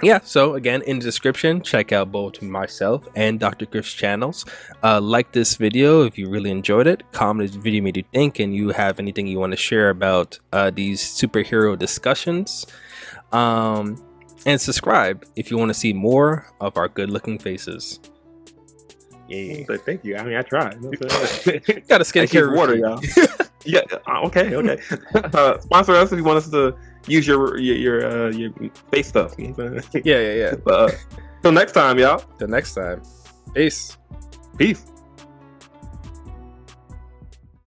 Speaker 2: Yeah, so again, in the description, check out both myself and Dr. Griff's channels. Like this video if you really enjoyed it. Comment this video made you think, and you have anything you want to share about these superhero discussions. And subscribe if you want to see more of our good looking faces.
Speaker 1: Yeah, but thank you. I mean, I tried.
Speaker 2: Got a skincare
Speaker 1: water, y'all. Yeah. Okay. Sponsor us if you want us to use your face stuff.
Speaker 2: Yeah.
Speaker 1: But till next time, y'all.
Speaker 2: Till next time. Peace.